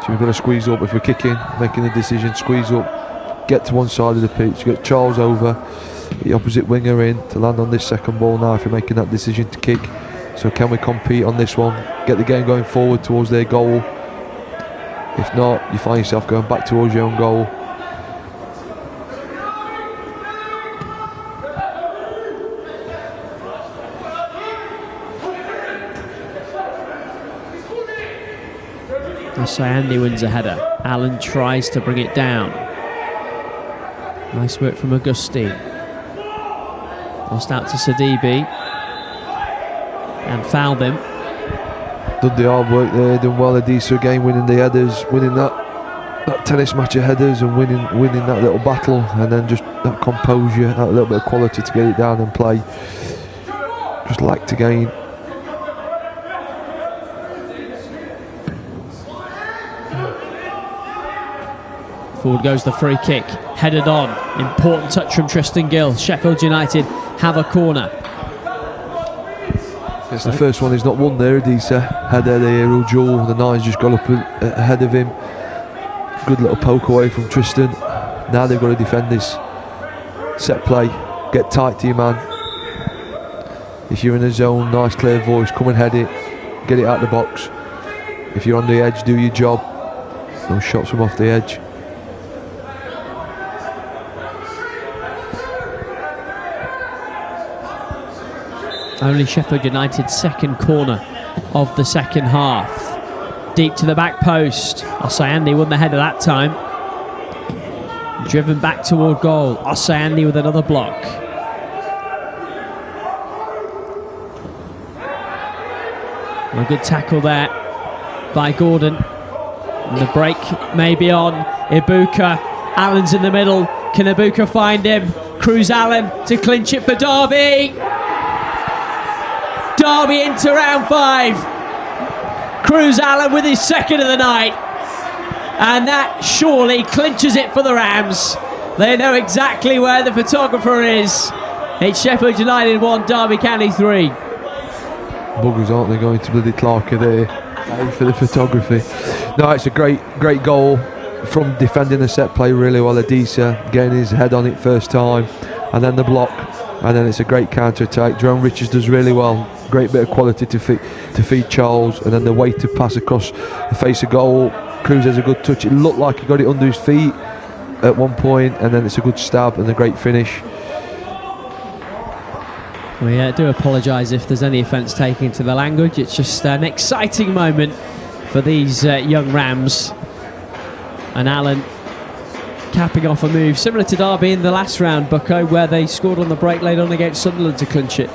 So we've got to squeeze up if we're kicking, making the decision, squeeze up, get to one side of the pitch, get Charles over, the opposite winger in to land on this second ball now if you're making that decision to kick. So can we compete on this one, get the game going forward towards their goal? If not, you find yourself going back towards your own goal. So Andy wins a header. Allen tries to bring it down. Nice work from Augustine. Lost out to Sidibe and fouled him. Done the hard work there, done well. Adisa again winning the headers, winning that that tennis match of headers and winning that little battle, and then just that composure, that little bit of quality to get it down and play. Just lacked again. Forward goes the free kick, headed on. Important touch from Tristan Gill. Sheffield United have a corner. It's the first one he's not won there, Adisa. Header there, Ujul. The nine's just got up ahead of him. Good little poke away from Tristan. Now they've got to defend this set play. Get tight to your man. If you're in the zone, nice clear voice, come and head it. Get it out the box. If you're on the edge, do your job. Those shots from off the edge. Only Sheffield United's second corner of the second half. Deep to the back post. Osayandi won the header that time. Driven back toward goal. Osayandi with another block. A good tackle there by Gordon. And the break may be on. Ibuka. Allen's in the middle. Can Ibuka find him? Cruz Allen to clinch it for Derby. Derby into round 5. Cruz Allen with his second of the night. And that surely clinches it for the Rams. They know exactly where the photographer is. It's Sheffield United 1, Derby County 3. Buggers, aren't they, going to bloody Clarker there for the photography. No, it's a great goal from defending the set play really well. Adisa getting his head on it first time, and then the block, and then it's a great counter attack. Jerome Richards does really well. Great bit of quality to feed Charles, and then the way to pass across the face of goal. Cruz has a good touch. It looked like he got it under his feet at one point, and then it's a good stab and a great finish. We do apologise if there's any offence taken to the language. It's just an exciting moment for these young Rams. And Allen capping off a move similar to Derby in the last round, Bucko, where they scored on the break late on against Sunderland to clinch it.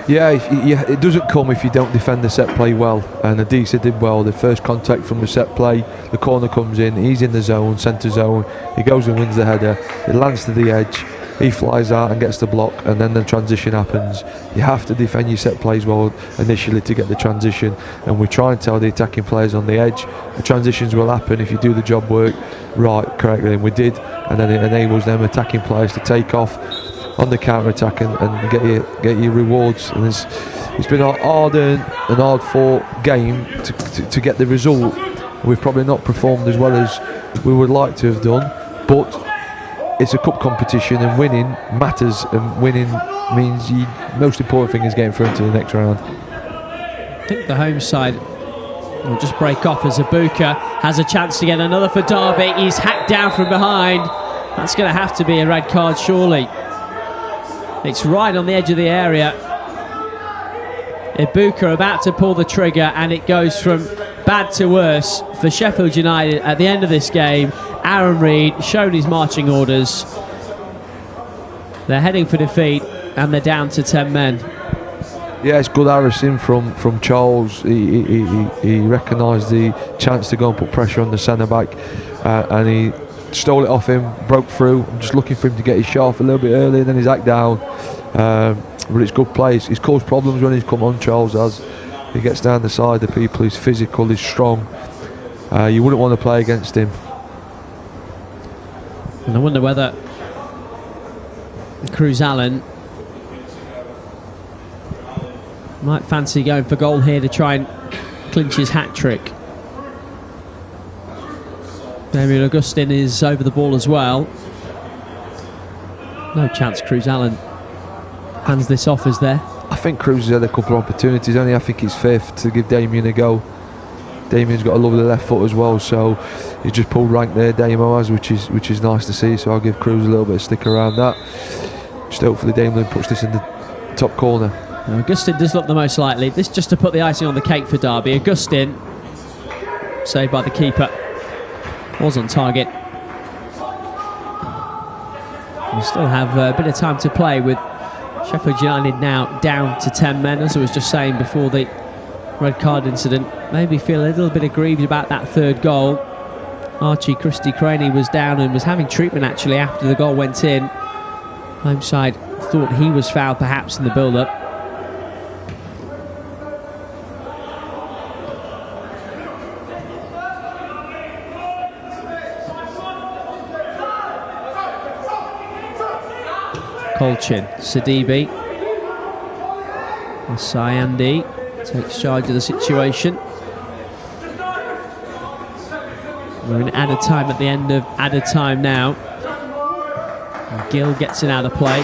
Yeah, it doesn't come if you don't defend the set play well, and Adisa did well. The first contact from the set play, the corner comes in, he's in the zone, centre zone, he goes and wins the header, it lands to the edge, he flies out and gets the block, and then the transition happens. You have to defend your set plays well initially to get the transition, and we try and tell the attacking players on the edge the transitions will happen if you do the job work right correctly, and we did, and then it enables them attacking players to take off on the counter attack and get your rewards. And it's been a hard fought game to get the result. We've probably not performed as well as we would like to have done, but it's a cup competition and winning matters, and winning means the most important thing is getting through into the next round. I think the home side will just break off as Ibuka has a chance to get another for Derby. He's hacked down from behind. That's going to have to be a red card surely. It's right on the edge of the area. Ibuka about to pull the trigger, and it goes from bad to worse for Sheffield United at the end of this game. Aaron Reid showed his marching orders. They're heading for defeat, and they're down to 10 men. Yeah, it's good harassing from Charles. He recognised the chance to go and put pressure on the centre back, and he stole it off him, broke through. I'm just looking for him to get his shot off a little bit earlier, then he's hacked down. But it's good play. He's caused problems when he's come on, Charles has. He gets down the side of people, he's physical, he's strong. You wouldn't want to play against him. And I wonder whether Cruz Allen might fancy going for goal here to try and clinch his hat-trick. Damien Augustin is over the ball as well. No chance Cruz Allen hands this off, is there? I think Cruz has had a couple of opportunities, only I think it's fifth to give Damien a go. Damien's got a lovely left foot as well, so he's just pulled rank there, Damo has, which is nice to see, so I'll give Cruz a little bit of stick around that. Just hopefully Damien puts this in the top corner. Now, Augustin does look the most likely. This just to put the icing on the cake for Derby. Augustin, saved by the keeper, was on target. We still have a bit of time to play with Sheffield United now down to 10 men, as I was just saying before the red card incident. Maybe feel a little bit aggrieved about that third goal. Archie Christie Craney was down and was having treatment actually after the goal went in. Home side thought he was fouled perhaps in the build-up. Colchin, Sidibe, Sayandi takes charge of the situation. We're in added time at the end of added time now. And Gill gets it out of play.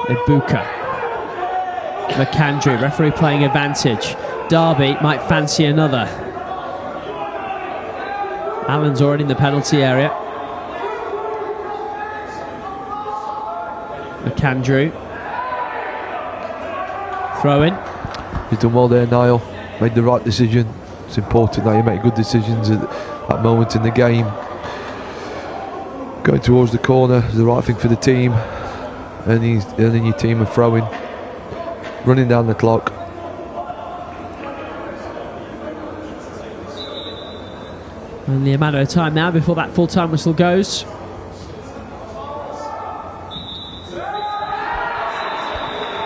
Ibuka. McAndrew, referee playing advantage. Derby might fancy another. Allen's already in the penalty area. McAndrew. Throw in. He's done well there, Niall. Made the right decision. It's important that you make good decisions at that moment in the game. Going towards the corner is the right thing for the team. Earning your team a throw-in. Running down the clock. Only a matter of time now before that full-time whistle goes.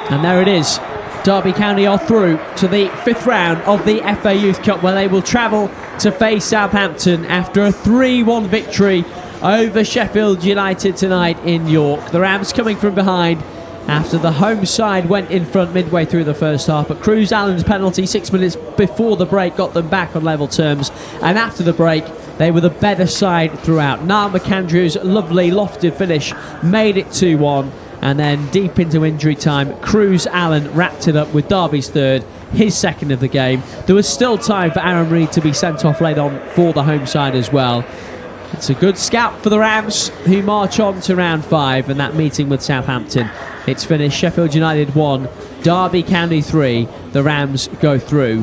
And there it is. Derby County are through to the 5th round of the FA Youth Cup, where they will travel to face Southampton after a 3-1 victory over Sheffield United tonight in York. The Rams coming from behind after the home side went in front midway through the first half, but Cruz Allen's penalty 6 minutes before the break got them back on level terms, and after the break they were the better side throughout. Niall McAndrew's lovely lofted finish made it 2-1, and then deep into injury time Cruz Allen wrapped it up with Derby's third, his second of the game. There was still time for Aaron Reid to be sent off late on for the home side as well. It's a good scalp for the Rams, who march on to round 5 and that meeting with Southampton. It's finished Sheffield United 1, Derby County 3. The Rams go through